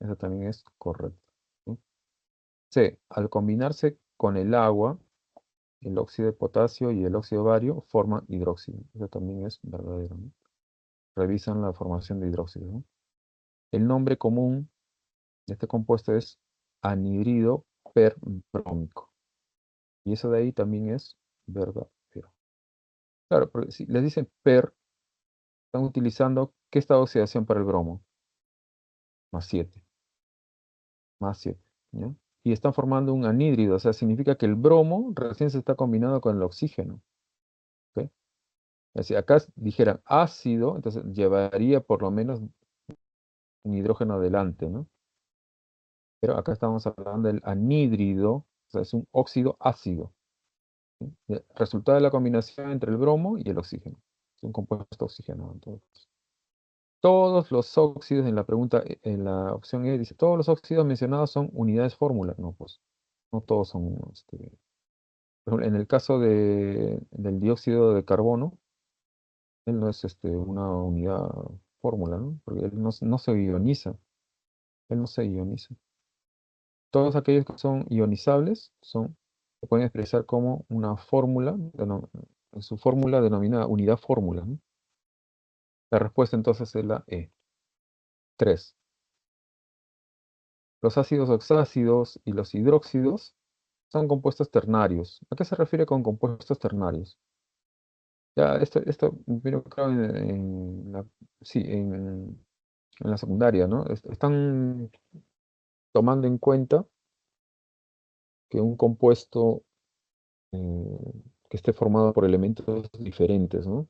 Eso también es correcto, ¿sí? C. Al combinarse con el agua, el óxido de potasio y el óxido de bario forman hidróxido. Eso también es verdadero, ¿no? Revisan la formación de hidróxido, ¿no? El nombre común de este compuesto es anhidrido perbrómico. Y eso de ahí también es verdadero. Claro, porque si les dicen per, están utilizando, ¿qué estado de oxidación para el bromo? Más 7, más 7, ¿ya? Y están formando un anhídrido, o sea, significa que el bromo recién se está combinando con el oxígeno, ¿ok? Si acá dijeran ácido, entonces llevaría por lo menos un hidrógeno adelante, ¿no? Pero acá estamos hablando del anhídrido, o sea, es un óxido ácido, ¿sí? Resultado de la combinación entre el bromo y el oxígeno. Es un compuesto oxigenado. Entonces, todos los óxidos en la pregunta, en la opción E, dice, todos los óxidos mencionados son unidades fórmula. No, pues, no todos son, por ejemplo, en el caso del dióxido de carbono, él no es una unidad fórmula, ¿no? Porque él no se ioniza, él no se ioniza. Todos aquellos que son ionizables se pueden expresar como una fórmula, en su fórmula denominada unidad fórmula, ¿no? La respuesta entonces es la E. 3. Los ácidos oxácidos y los hidróxidos son compuestos ternarios. ¿A qué se refiere con compuestos ternarios? Ya, esto pero creo sí, en la secundaria, ¿no? Están tomando en cuenta que un compuesto que esté formado por elementos diferentes, ¿no?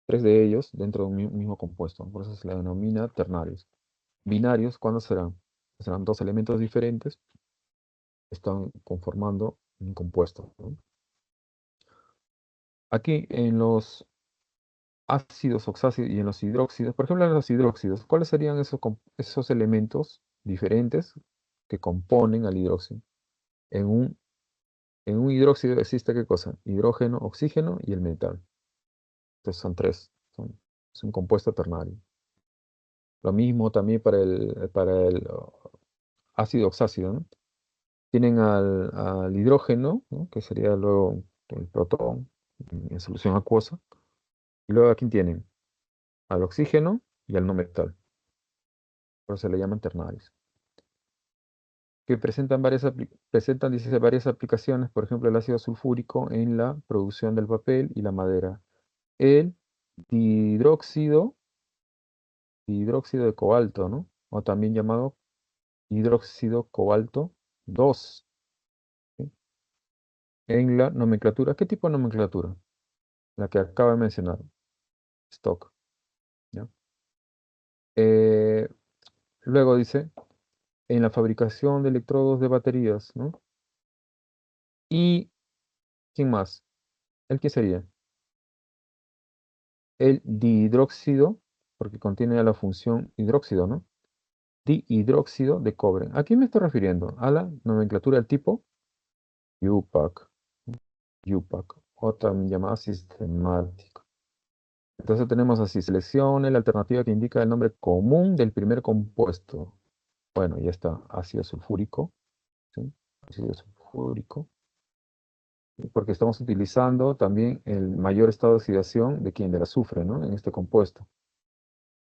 Tres de ellos dentro de un mismo compuesto. Por eso se le denomina ternarios. Binarios, ¿cuándo serán? Serán dos elementos diferentes que están conformando un compuesto, ¿no? Aquí en los ácidos oxácidos y en los hidróxidos, por ejemplo, en los hidróxidos, ¿cuáles serían esos elementos diferentes que componen al hidróxido? En un hidróxido existe ¿qué cosa? Hidrógeno, oxígeno y el metal. Entonces son tres. Es un compuesto ternario. Lo mismo también para el ácido oxácido, ¿no? Tienen al hidrógeno, ¿no? Que sería luego el protón en solución acuosa. Y luego aquí tienen al oxígeno y al no metal. Por eso se le llaman ternarios. Que presentan, dice, varias aplicaciones, por ejemplo, el ácido sulfúrico en la producción del papel y la madera. El dihidróxido de cobalto, ¿no? O también llamado hidróxido cobalto 2. ¿Sí? En la nomenclatura, ¿qué tipo de nomenclatura? La que acabo de mencionar, stock. ¿Ya? Eh, Luego dice, en la fabricación de electrodos de baterías, ¿no? Y, ¿quién más? ¿El qué sería? El dihidróxido, porque contiene la función hidróxido, ¿no? Dihidróxido de cobre. ¿A quién me estoy refiriendo? A la nomenclatura del tipo UPAC. UPAC, o también llamada sistemática. Entonces tenemos así, seleccione la alternativa que indica el nombre común del primer compuesto. Bueno, ya está, ácido sulfúrico, ¿sí? Ácido sulfúrico, porque estamos utilizando también el mayor estado de oxidación de quien del azufre, ¿no? En este compuesto.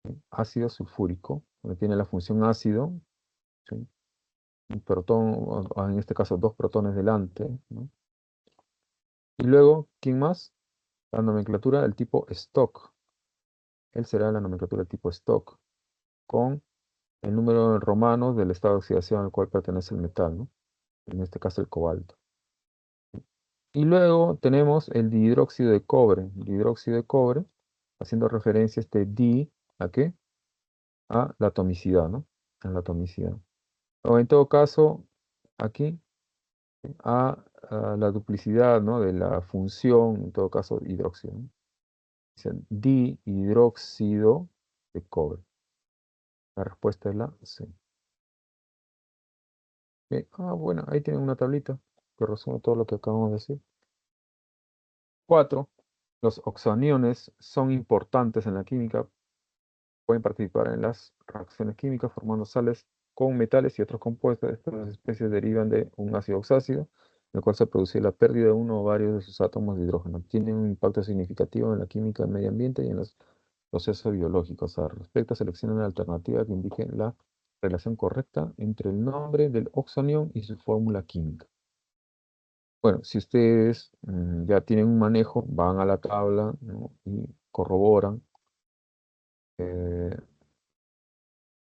¿Sí? Ácido sulfúrico, donde tiene la función ácido, ¿sí? Un protón, o en este caso dos protones delante, ¿no? Y luego, ¿quién más? La nomenclatura del tipo stock. Él será la nomenclatura del tipo stock, con el número romano del estado de oxidación al cual pertenece el metal, ¿no? En este caso el cobalto. Y luego tenemos el dihidróxido de cobre. El dihidróxido de cobre, haciendo referencia a este di, ¿a qué? A la atomicidad, ¿no? A la atomicidad. O en todo caso, aquí, a la duplicidad, ¿no? De la función, en todo caso, hidróxido, ¿no? Dice dihidróxido de cobre. La respuesta es la C. Bien. Bueno, ahí tienen una tablita que resume todo lo que acabamos de decir. 4. Los oxoaniones son importantes en la química. Pueden participar en las reacciones químicas formando sales con metales y otros compuestos. Estas especies derivan de un ácido oxácido, en el cual se produce la pérdida de uno o varios de sus átomos de hidrógeno. Tienen un impacto significativo en la química del medio ambiente y en los procesos biológicos. Al respecto, selecciona una alternativa que indique la relación correcta entre el nombre del oxoanión y su fórmula química. Bueno, si ustedes ya tienen un manejo, van a la tabla, ¿no? Y corroboran eh,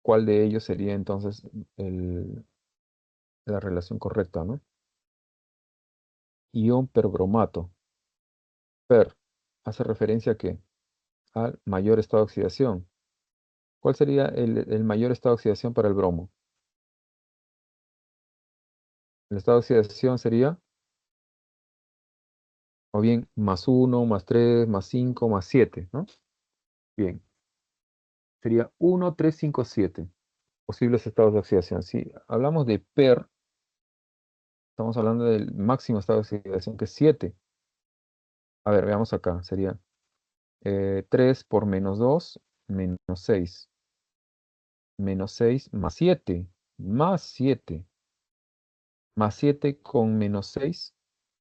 cuál de ellos sería entonces el- la relación correcta, ¿no? Ion perbromato. Per hace referencia a qué? Al mayor estado de oxidación. ¿Cuál sería el mayor estado de oxidación para el bromo? El estado de oxidación sería o bien +1, +3, +5, +7, ¿no? Bien, sería 1, 3, 5, 7 posibles estados de oxidación. Si hablamos de PER, estamos hablando del máximo estado de oxidación, que es 7. A ver, veamos acá. Sería 3 por -2, -6. -6 más 7. Más 7. Más 7 con -6.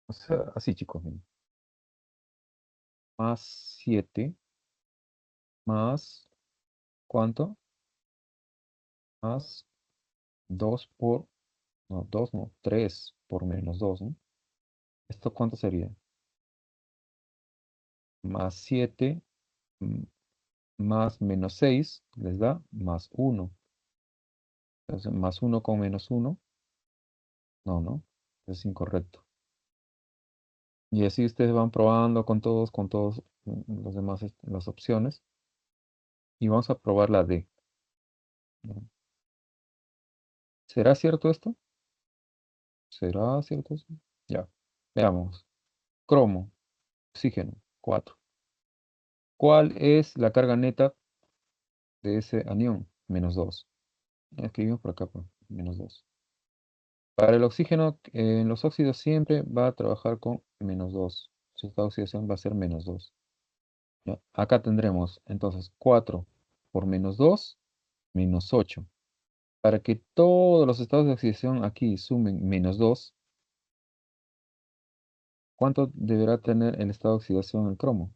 O sea, así chicos. Miren. Más 7 más, ¿cuánto? Más 2 por, no, 2 no, 3 por -2, ¿no? ¿Esto cuánto sería? Más 7 más -6 les da +1. Entonces, +1 con -1, no, no, es incorrecto. Y así ustedes van probando con todos los demás, las opciones. Y vamos a probar la D. ¿No? ¿Será cierto esto? ¿Será cierto esto? Ya, veamos. Cromo, oxígeno, 4. ¿Cuál es la carga neta de ese anión? -2. Escribimos por acá, pues, -2. Para el oxígeno, en los óxidos siempre va a trabajar con -2. Su estado de oxidación va a ser -2. ¿Ya? Acá tendremos entonces 4 por -2, -8. Para que todos los estados de oxidación aquí sumen -2, ¿cuánto deberá tener el estado de oxidación del cromo?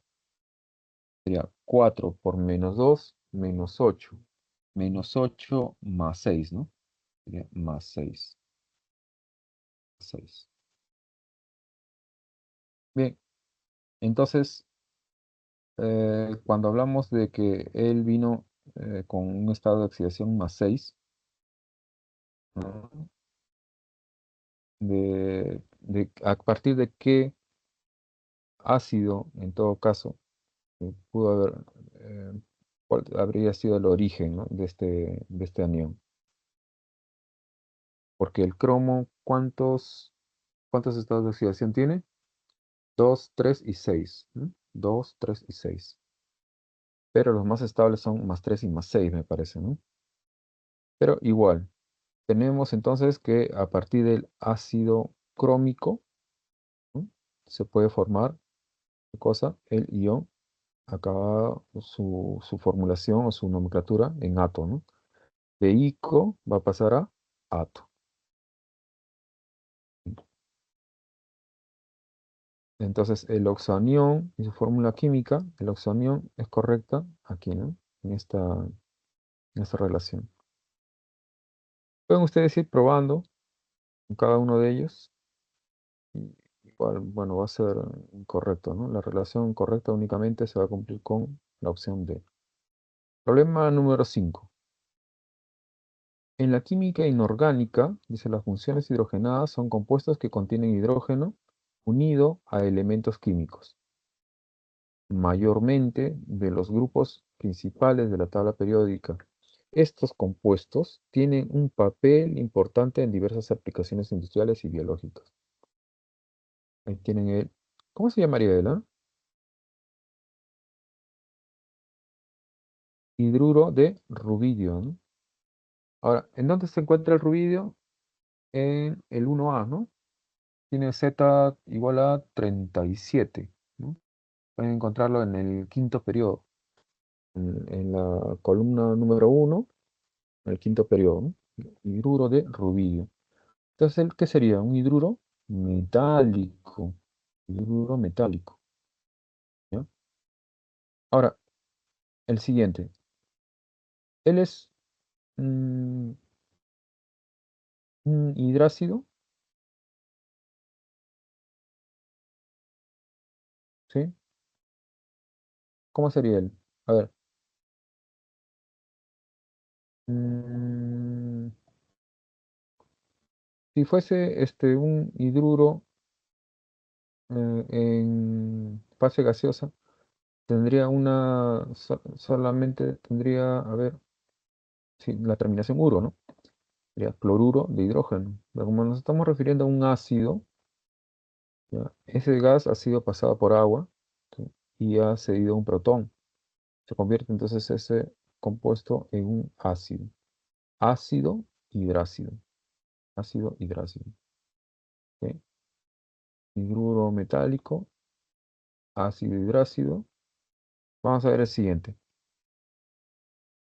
Sería 4 por -2, -8. -8 más 6, ¿no? Sería más 6. 6. Bien, entonces, cuando hablamos de que él vino con un estado de oxidación más 6, ¿no? A partir de qué ácido, en todo caso, pudo haber, cuál habría sido el origen, ¿no? de este anión. Porque el cromo, ¿cuántos estados de oxidación tiene? 2, 3 y 6. 2, 3 y 6. Pero los más estables son más 3 y más 6, me parece, ¿no? Pero igual, tenemos entonces que a partir del ácido crómico, ¿no? Se puede formar, ¿qué cosa? El ion, acaba su formulación o su nomenclatura en ato, ¿no? De ico va a pasar a ato. Entonces, el oxoanión y su fórmula química, el oxoanión es correcta aquí, ¿no? En esta relación. Pueden ustedes ir probando con cada uno de ellos. Y igual, bueno, va a ser incorrecto, ¿no? La relación correcta únicamente se va a cumplir con la opción D. Problema número 5. En la química inorgánica, dice, las funciones hidrogenadas son compuestos que contienen hidrógeno unido a elementos químicos, mayormente de los grupos principales de la tabla periódica. Estos compuestos tienen un papel importante en diversas aplicaciones industriales y biológicas. Ahí tienen el... ¿Cómo se llamaría él, ah? Hidruro de rubidio, ¿no? Ahora, ¿en dónde se encuentra el rubidio? En el 1A, ¿no? Tiene Z igual a 37, ¿no? Pueden encontrarlo en el quinto periodo, en la columna número 1, en el quinto periodo, ¿no? Hidruro de rubidio. Entonces, ¿qué sería? Un hidruro metálico. Hidruro metálico, ¿ya? Ahora, el siguiente. Él es mm, un hidrácido, ¿sí? ¿Cómo sería él? A ver. mm, si fuese un hidruro en fase gaseosa, tendría solamente tendría, a ver, sí, la terminación uro, ¿no? Sería cloruro de hidrógeno. Pero como nos estamos refiriendo a un ácido, ¿ya? Ese gas ha sido pasado por agua, ¿sí? Y ha cedido un protón. Se convierte entonces ese compuesto en un ácido. Ácido hidrácido. Ácido hidrácido. ¿Ok? Hidruro metálico, ácido hidrácido. Vamos a ver el siguiente.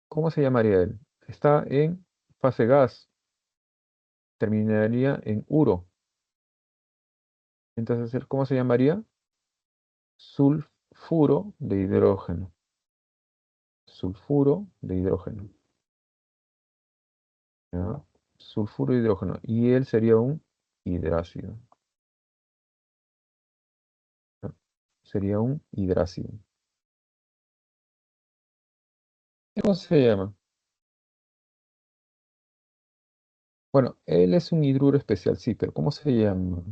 ¿Cómo se llamaría él? Está en fase gas. Terminaría en uro. Entonces, ¿cómo se llamaría? Sulfuro de hidrógeno. Sulfuro de hidrógeno. ¿Ya? Sulfuro de hidrógeno. Y él sería un hidrácido. ¿Ya? Sería un hidrácido. ¿Cómo se llama? Bueno, él es un hidruro especial, sí, pero ¿cómo se llama?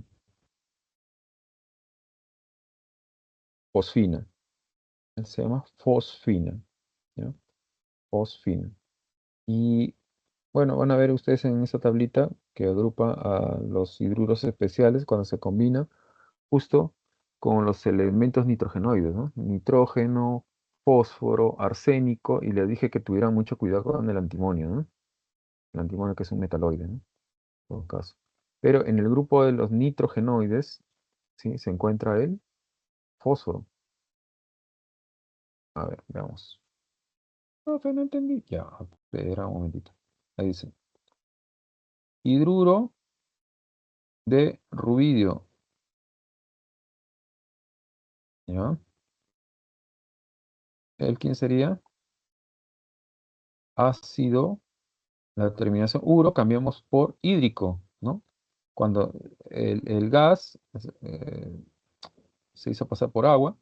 Fosfina. Él se llama fosfina. ¿Ya? Fosfina. Y bueno, van a ver ustedes en esta tablita que agrupa a los hidruros especiales cuando se combina justo con los elementos nitrogenoides, ¿no? Nitrógeno, fósforo, arsénico, y les dije que tuvieran mucho cuidado con el antimonio, ¿no? El antimonio que es un metaloide, ¿no? En todo caso. Pero en el grupo de los nitrogenoides, ¿sí? Se encuentra el fósforo. A ver, veamos. No, pero no entendí. Ya, espera un momentito. Ahí dice, hidruro de rubidio, ¿ya? ¿El quién sería? Ácido, la terminación uro cambiamos por hídrico, ¿no? Cuando el gas se hizo pasar por agua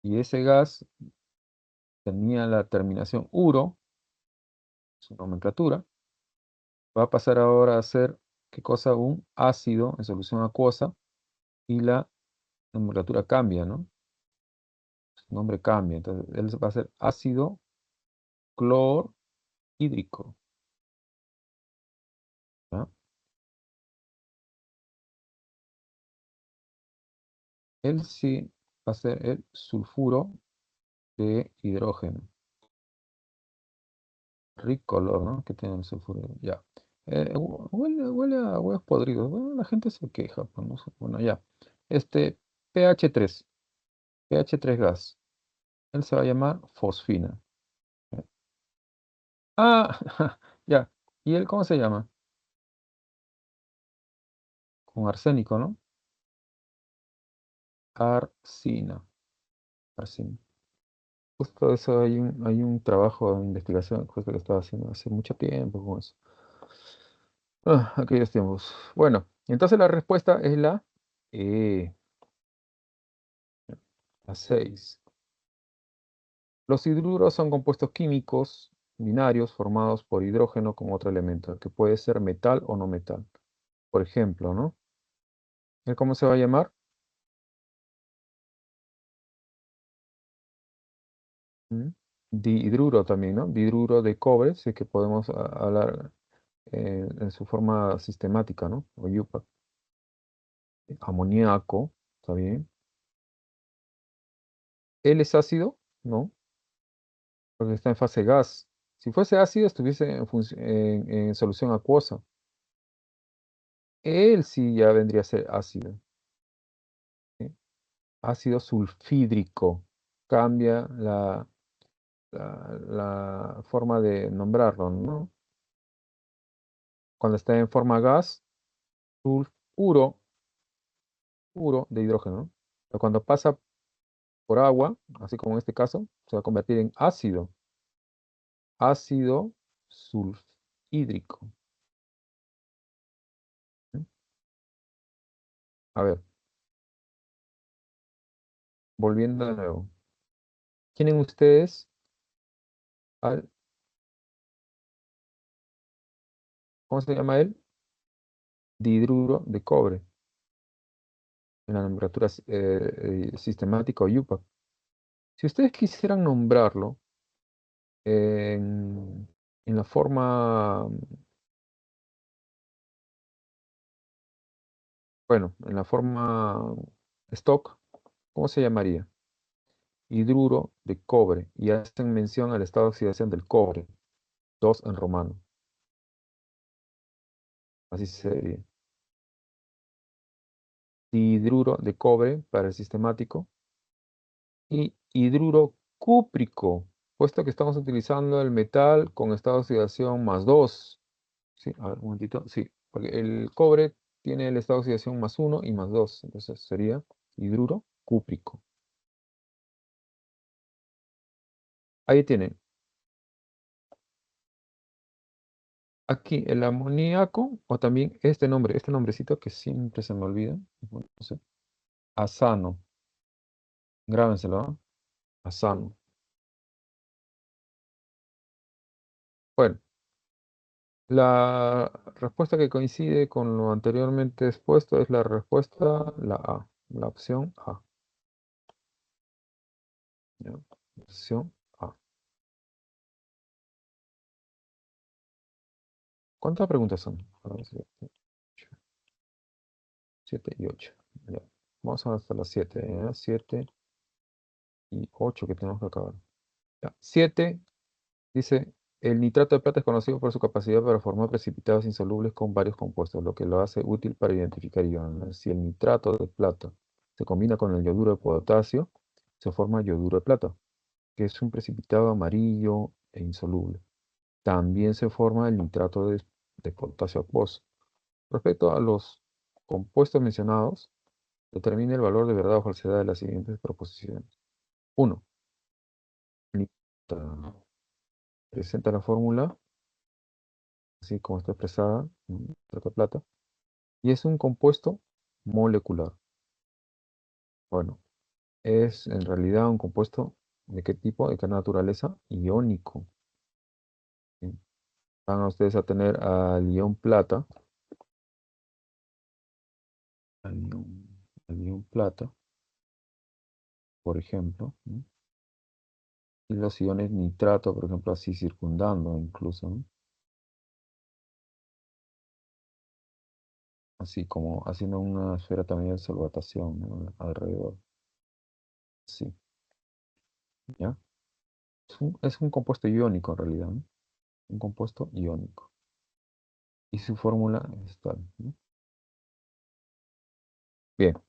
y ese gas tenía la terminación uro, su nomenclatura, va a pasar ahora a ser, ¿qué cosa? Un ácido en solución acuosa y la nomenclatura cambia, ¿no? Su nombre cambia. Entonces, él va a ser ácido clorhídrico. ¿Ya? Él sí va a ser el sulfuro de hidrógeno. Rico olor, ¿no? Que tiene el sulfuro. Ya. Huele a huevos podridos. Bueno, la gente se queja, pues no sé. Bueno, ya. Este pH 3, pH 3 gas. Él se va a llamar fosfina. ¿Ya? Ah, ya. ¿Y él cómo se llama? Con arsénico, ¿no? Arsina. Arsina. Justo eso hay un trabajo de investigación justo que estaba haciendo hace mucho tiempo con eso. Aquellos tiempos. Bueno, entonces la respuesta es E, la 6. Los hidruros son compuestos químicos binarios formados por hidrógeno con otro elemento, que puede ser metal o no metal. Por ejemplo, ¿no? ¿El cómo se va a llamar? ¿Mm? Dihidruro también, ¿no? Dihidruro de cobre, si es que podemos hablar en su forma sistemática, ¿no? O yupa. Amoníaco, ¿está bien? ¿Él es ácido? No, porque está en fase gas. Si fuese ácido, estuviese en solución acuosa. Él sí ya vendría a ser ácido. ¿Sí? Ácido sulfídrico. Cambia la forma de nombrarlo, ¿no? Cuando está en forma gas, sulfuro puro de hidrógeno, ¿no? Pero cuando pasa por agua, así como en este caso, se va a convertir en ácido sulfhídrico. ¿Sí? A ver, volviendo de nuevo. ¿Tienen ustedes al, ¿cómo se llama él? Dihidruro de cobre, en la nomenclatura sistemática o IUPAC. Si ustedes quisieran nombrarlo en la forma, bueno, en la forma stock, ¿cómo se llamaría? Hidruro de cobre, y hacen mención al estado de oxidación del cobre, 2 en romano. Así sería. Dihidruro de cobre para el sistemático y hidruro cúprico, puesto que estamos utilizando el metal con estado de oxidación +2. Sí, a ver, un momentito. Sí, porque el cobre tiene el estado de oxidación +1 y +2. Entonces sería hidruro cúprico. Ahí tienen. Aquí el amoníaco, o también este nombre, este nombrecito que siempre se me olvida. No sé, asano. Grábenselo, ¿ah? Asano. Bueno, la respuesta que coincide con lo anteriormente expuesto es la respuesta, la A, la opción A. ¿Ya? Opción A. ¿Cuántas preguntas son? A ver, 7 y 8. Ya. Vamos hasta las 7. 7 y 8 que tenemos que acabar. Ya. 7 dice, el nitrato de plata es conocido por su capacidad para formar precipitados insolubles con varios compuestos, lo que lo hace útil para identificar iones. Si el nitrato de plata se combina con el yoduro de potasio, se forma yoduro de plata, que es un precipitado amarillo e insoluble. También se forma el nitrato de potasio acuoso. Respecto a los compuestos mencionados, determine el valor de verdad o falsedad de las siguientes proposiciones. 1. Presenta la fórmula, así como está expresada en nitrato de plata, y es un compuesto molecular. Bueno, es en realidad un compuesto de qué tipo, de qué naturaleza, iónico. ¿Sí? van a ustedes a tener al ion plata, al ion, al ion plata, por ejemplo, ¿no? Y los iones nitrato, por ejemplo, así circundando incluso, ¿no? Así como haciendo una esfera también de solvatación, ¿no? Alrededor. Sí, ¿ya? Es un compuesto iónico en realidad, ¿no? Un compuesto iónico. Y su fórmula es tal, ¿no? Bien.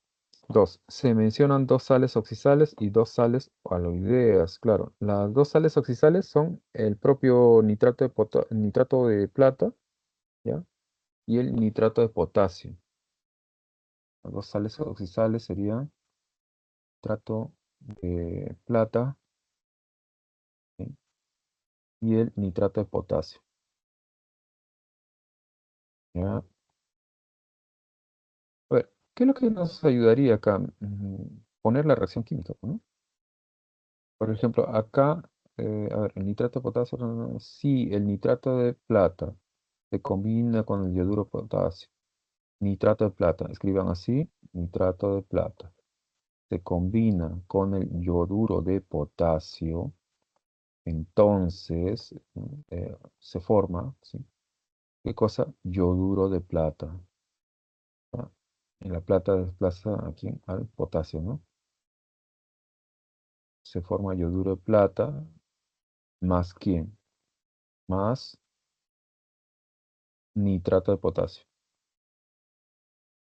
Dos. Se mencionan dos sales oxidales y dos sales aloideas. Claro, las dos sales oxidales son el propio nitrato de plata, ¿ya? Y el nitrato de potasio. Las dos sales oxidales serían nitrato de plata, ¿sí? Y el nitrato de potasio, ¿ya? A ver, ¿qué es lo que nos ayudaría acá? Poner la reacción química, ¿no? Por ejemplo, acá, a ver, el nitrato de potasio, no, no, no, sí, el nitrato de plata se combina con el yoduro de potasio. Nitrato de plata, escriban así, nitrato de plata. Se combina con el yoduro de potasio, entonces se forma, ¿sí? ¿Qué cosa? Yoduro de plata. ¿Ah? Y la plata desplaza aquí al potasio, ¿no? Se forma yoduro de plata más ¿quién? Más nitrato de potasio.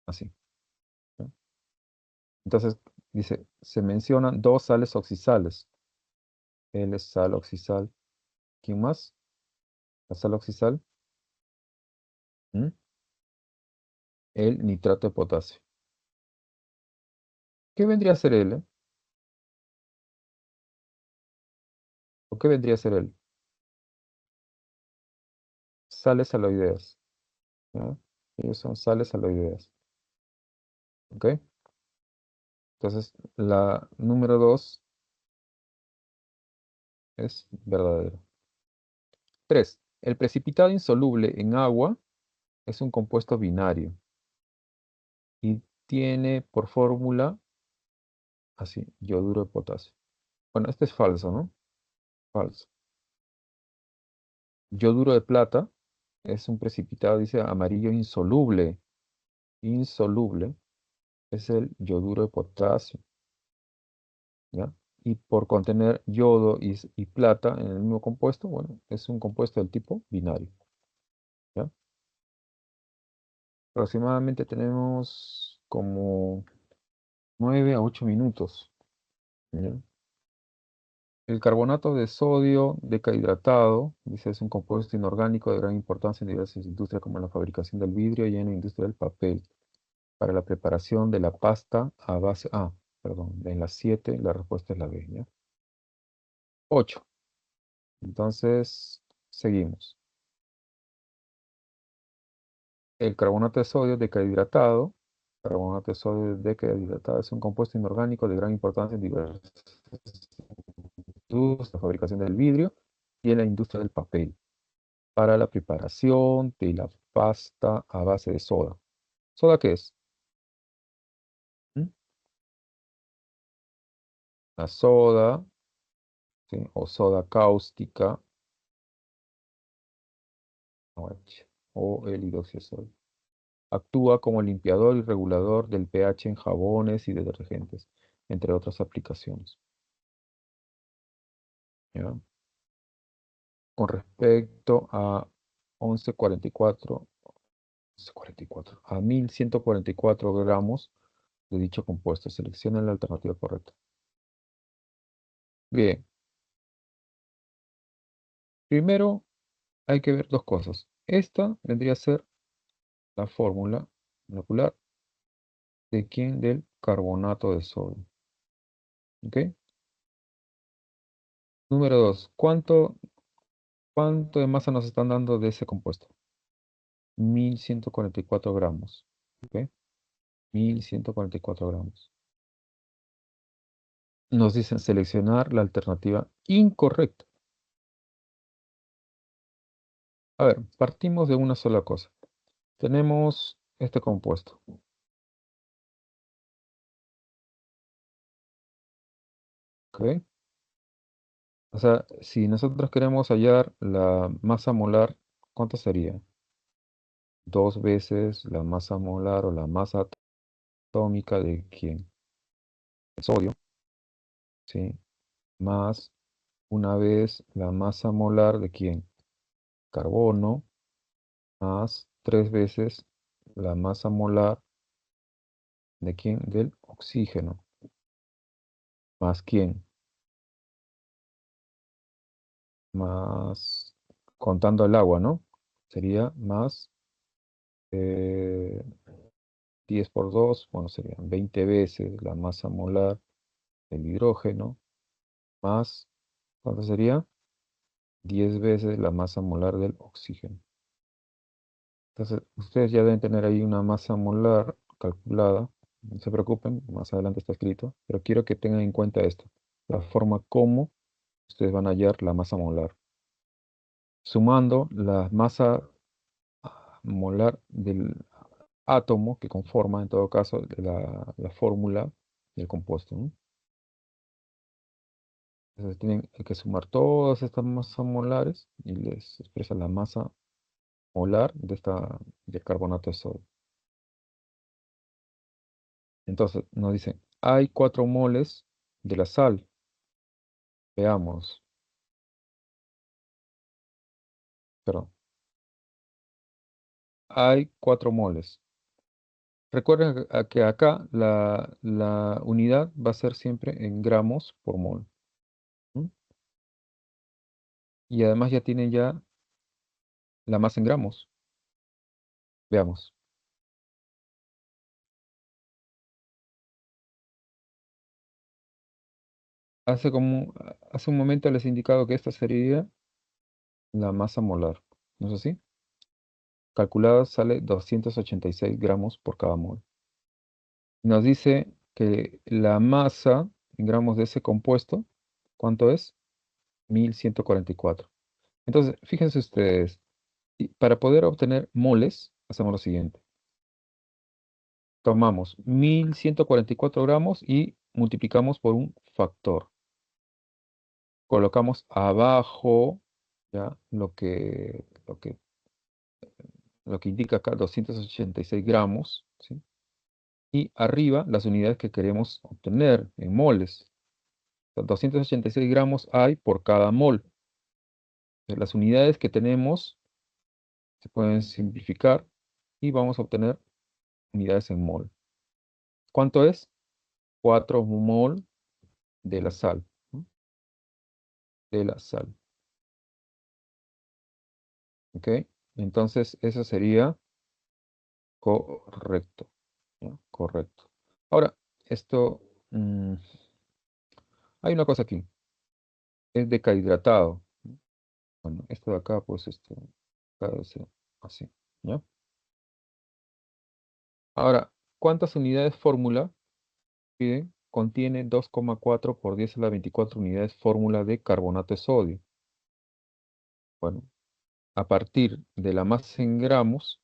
Así, ¿no? Entonces, dice, se mencionan dos sales oxidales. L es sal oxidal. ¿Quién más? La sal oxidal. ¿Mm? El nitrato de potasio. ¿Qué vendría a ser L? ¿O qué vendría a ser L? Sales aloideas. ¿Ya? Ellos son sales aloideas. ¿Ok? Entonces, la número 2 es verdadero. 3. El precipitado insoluble en agua es un compuesto binario y tiene por fórmula así, yoduro de potasio. Bueno, este es falso, ¿no? Falso. Yoduro de plata es un precipitado, dice amarillo insoluble. Insoluble es el yoduro de potasio, ¿ya? Y por contener yodo y plata en el mismo compuesto, bueno, es un compuesto del tipo binario, ¿ya? Aproximadamente tenemos como 9 a 8 minutos, ¿ya? El carbonato de sodio decahidratado, dice, es un compuesto inorgánico de gran importancia en diversas industrias como la fabricación del vidrio y en la industria del papel. Para la preparación de la pasta a base... Ah, perdón, en las 7 la respuesta es la B, ¿ya? 8. Entonces, seguimos. El carbonato de sodio decahidratado es un compuesto inorgánico de gran importancia en diversas industrias, la fabricación del vidrio y en la industria del papel, para la preparación de la pasta a base de soda. ¿Soda qué es? ¿Mm? La soda, ¿sí? O soda cáustica, o el hidróxido de sodio. Actúa como limpiador y regulador del pH en jabones y detergentes, entre otras aplicaciones. ¿Ya? Con respecto a 1144, 1144, a 1144 gramos de dicho compuesto. Selecciona la alternativa correcta. Bien, primero hay que ver dos cosas. Esta vendría a ser la fórmula molecular de quién del carbonato de sodio. ¿Ok? Número 2. ¿Cuánto de masa nos están dando de ese compuesto? 1144 gramos. ¿Ok? 1144 gramos. Nos dicen seleccionar la alternativa incorrecta. A ver, partimos de una sola cosa. Tenemos este compuesto. ¿Ok? O sea, si nosotros queremos hallar la masa molar, ¿cuánto sería? Dos veces la masa molar o la masa atómica de quién? El sodio, ¿sí? Más una vez la masa molar de quién? Carbono, más tres veces la masa molar de quién? Del oxígeno. ¿Más quién? Más, contando el agua, ¿no? Sería más 10 por 2, bueno, serían 20 veces la masa molar del hidrógeno, más, ¿cuánto sería? 10 veces la masa molar del oxígeno. Entonces, ustedes ya deben tener ahí una masa molar calculada. No se preocupen, más adelante está escrito, pero quiero que tengan en cuenta esto, la forma como ustedes van a hallar la masa molar. Sumando la masa molar del átomo que conforma, en todo caso, la fórmula del compuesto, ¿no? Entonces tienen que sumar todas estas masas molares y les expresa la masa molar de carbonato de sodio. Entonces nos dicen, hay 4 moles de la sal. Veamos, perdón, hay 4 moles. Recuerden que acá la unidad va a ser siempre en gramos por mol. ¿M? Y además ya tienen ya la masa en gramos. Veamos. Hace un momento les he indicado que esta sería la masa molar. ¿No es así? Calculada sale 286 gramos por cada mol. Nos dice que la masa en gramos de ese compuesto, ¿cuánto es? 1144. Entonces, fíjense ustedes, para poder obtener moles, hacemos lo siguiente. Tomamos 1144 gramos y multiplicamos por un factor. Colocamos abajo ya lo que indica acá 286 gramos, ¿sí? Y arriba las unidades que queremos obtener en moles. 286 gramos hay por cada mol. Las unidades que tenemos se pueden simplificar y vamos a obtener unidades en mol. ¿Cuánto es? 4 mol de la sal, ¿no? De la sal. ¿Ok? Entonces, eso sería correcto, ¿ya? Correcto. Ahora, esto, hay una cosa aquí. Es decahidratado. Bueno, esto de acá, pues, acá debe ser así, ¿ya? Ahora, ¿cuántas unidades fórmula contiene 2,4 por 10 a la 24 unidades fórmula de carbonato de sodio? Bueno, a partir de la masa en gramos,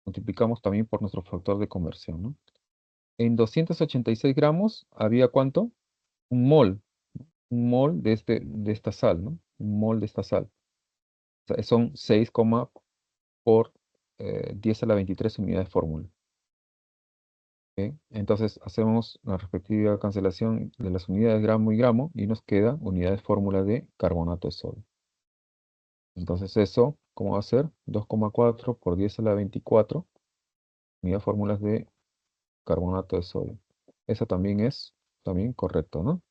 multiplicamos también por nuestro factor de conversión, ¿no? En 286 gramos había ¿cuánto? Un mol. Un mol de esta sal, ¿no? Un mol de esta sal. O sea, son 6, por 10 a la 23 unidades fórmula. ¿Ok? Entonces hacemos la respectiva cancelación de las unidades gramo y gramo y nos queda unidades fórmula de carbonato de sodio. Entonces eso, ¿cómo va a ser? 2,4 por 10 a la 24 unidades fórmulas de carbonato de sodio. Eso también es correcto, ¿no?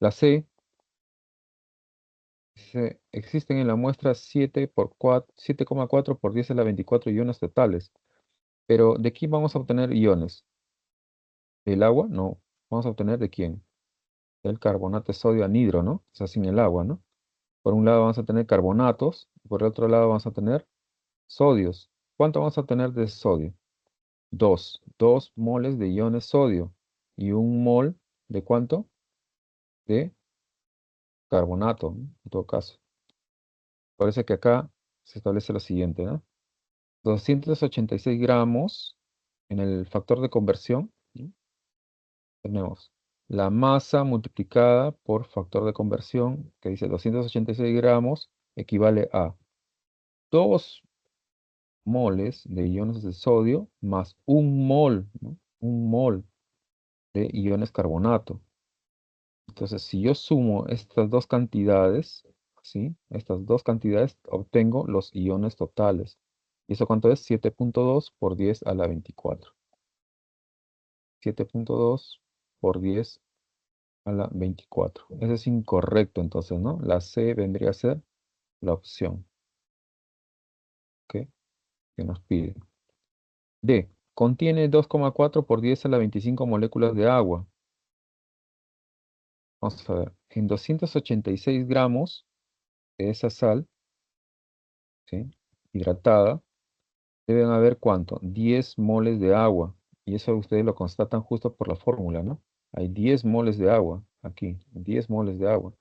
La C dice, existen en la muestra 7,4 por 10 a la 24 iones totales. Pero ¿de quién vamos a obtener iones? ¿Del agua? No. ¿Vamos a obtener de quién? Del carbonato de sodio anhidro, ¿no? O sea, sin el agua, ¿no? Por un lado vamos a tener carbonatos, por el otro lado vamos a tener sodios. ¿Cuánto vamos a obtener de sodio? 2 moles de iones sodio. ¿Y un mol de cuánto? De carbonato, ¿no? En todo caso. Parece que acá se establece lo siguiente, ¿no? 286 gramos en el factor de conversión, ¿sí? Tenemos la masa multiplicada por factor de conversión, que dice 286 gramos, equivale a 2 moles de iones de sodio más un mol, ¿no? Un mol de iones carbonato. Entonces, si yo sumo estas dos cantidades, ¿sí? Estas dos cantidades, obtengo los iones totales. ¿Y eso cuánto es? 7.2 por 10 a la 24. 7.2 por 10 a la 24. Eso es incorrecto entonces, ¿no? La C vendría a ser la opción, ¿ok? Que nos pide. D. Contiene 2,4 por 10 a la 25 moléculas de agua. Vamos a ver. En 286 gramos de esa sal, ¿sí? Hidratada, deben haber ¿cuánto? 10 moles de agua. Y eso ustedes lo constatan justo por la fórmula, ¿no? Hay 10 moles de agua aquí, 10 moles de agua,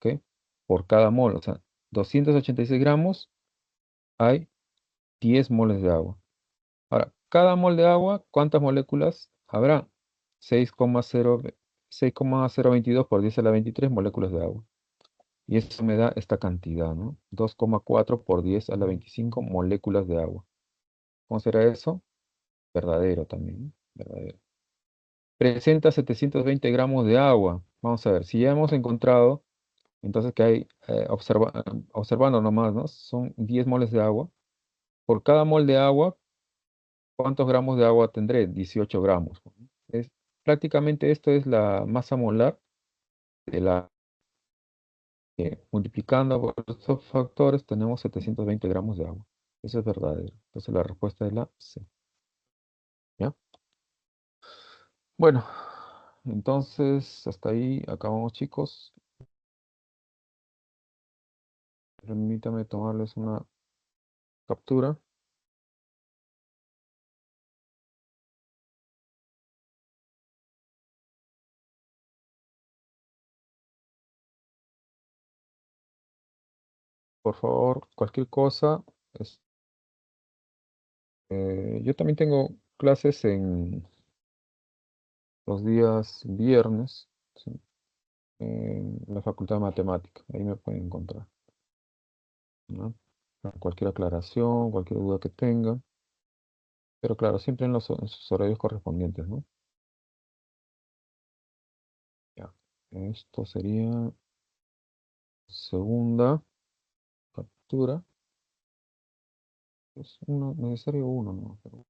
¿ok? Por cada mol, o sea, 286 gramos hay 10 moles de agua. Ahora, cada mol de agua, ¿cuántas moléculas habrá? 6,022 por 10 a la 23 moléculas de agua. Y eso me da esta cantidad, ¿no? 2,4 por 10 a la 25 moléculas de agua. ¿Cómo será eso? Verdadero también, ¿no? Verdadero. Presenta 720 gramos de agua. Vamos a ver, si ya hemos encontrado, entonces que hay, observando nomás, ¿no? Son 10 moles de agua. Por cada mol de agua, ¿cuántos gramos de agua tendré? 18 gramos. Es, prácticamente esto es la masa molar de la que multiplicando por estos factores tenemos 720 gramos de agua. Eso es verdadero. Entonces la respuesta es la C. ¿Ya? Bueno, entonces hasta ahí acabamos, chicos. Permítame tomarles una captura. Por favor, cualquier cosa. es- yo también tengo clases en los días viernes, ¿sí? En la Facultad de Matemática. Ahí me pueden encontrar, ¿no? Para cualquier aclaración, cualquier duda que tengan. Pero claro, siempre en sus horarios correspondientes, ¿no? Ya. Esto sería segunda captura. Es uno, necesario uno, ¿no? Pero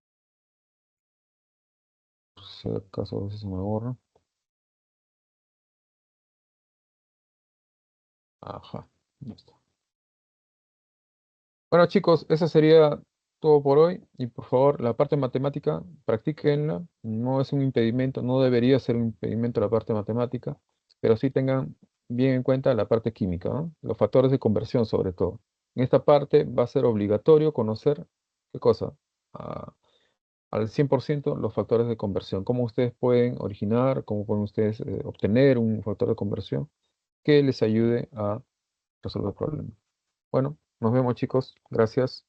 si acaso a veces se me borra. Ajá. Ya está. Bueno, chicos, eso sería todo por hoy. Y por favor, la parte matemática, practíquenla. No es un impedimento, no debería ser un impedimento la parte matemática, pero sí tengan bien en cuenta la parte química, ¿no? Los factores de conversión sobre todo. En esta parte va a ser obligatorio conocer, ¿qué cosa? Ah, al 100% los factores de conversión. Cómo ustedes pueden originar, cómo pueden ustedes obtener un factor de conversión que les ayude a resolver problemas. Bueno, nos vemos, chicos. Gracias.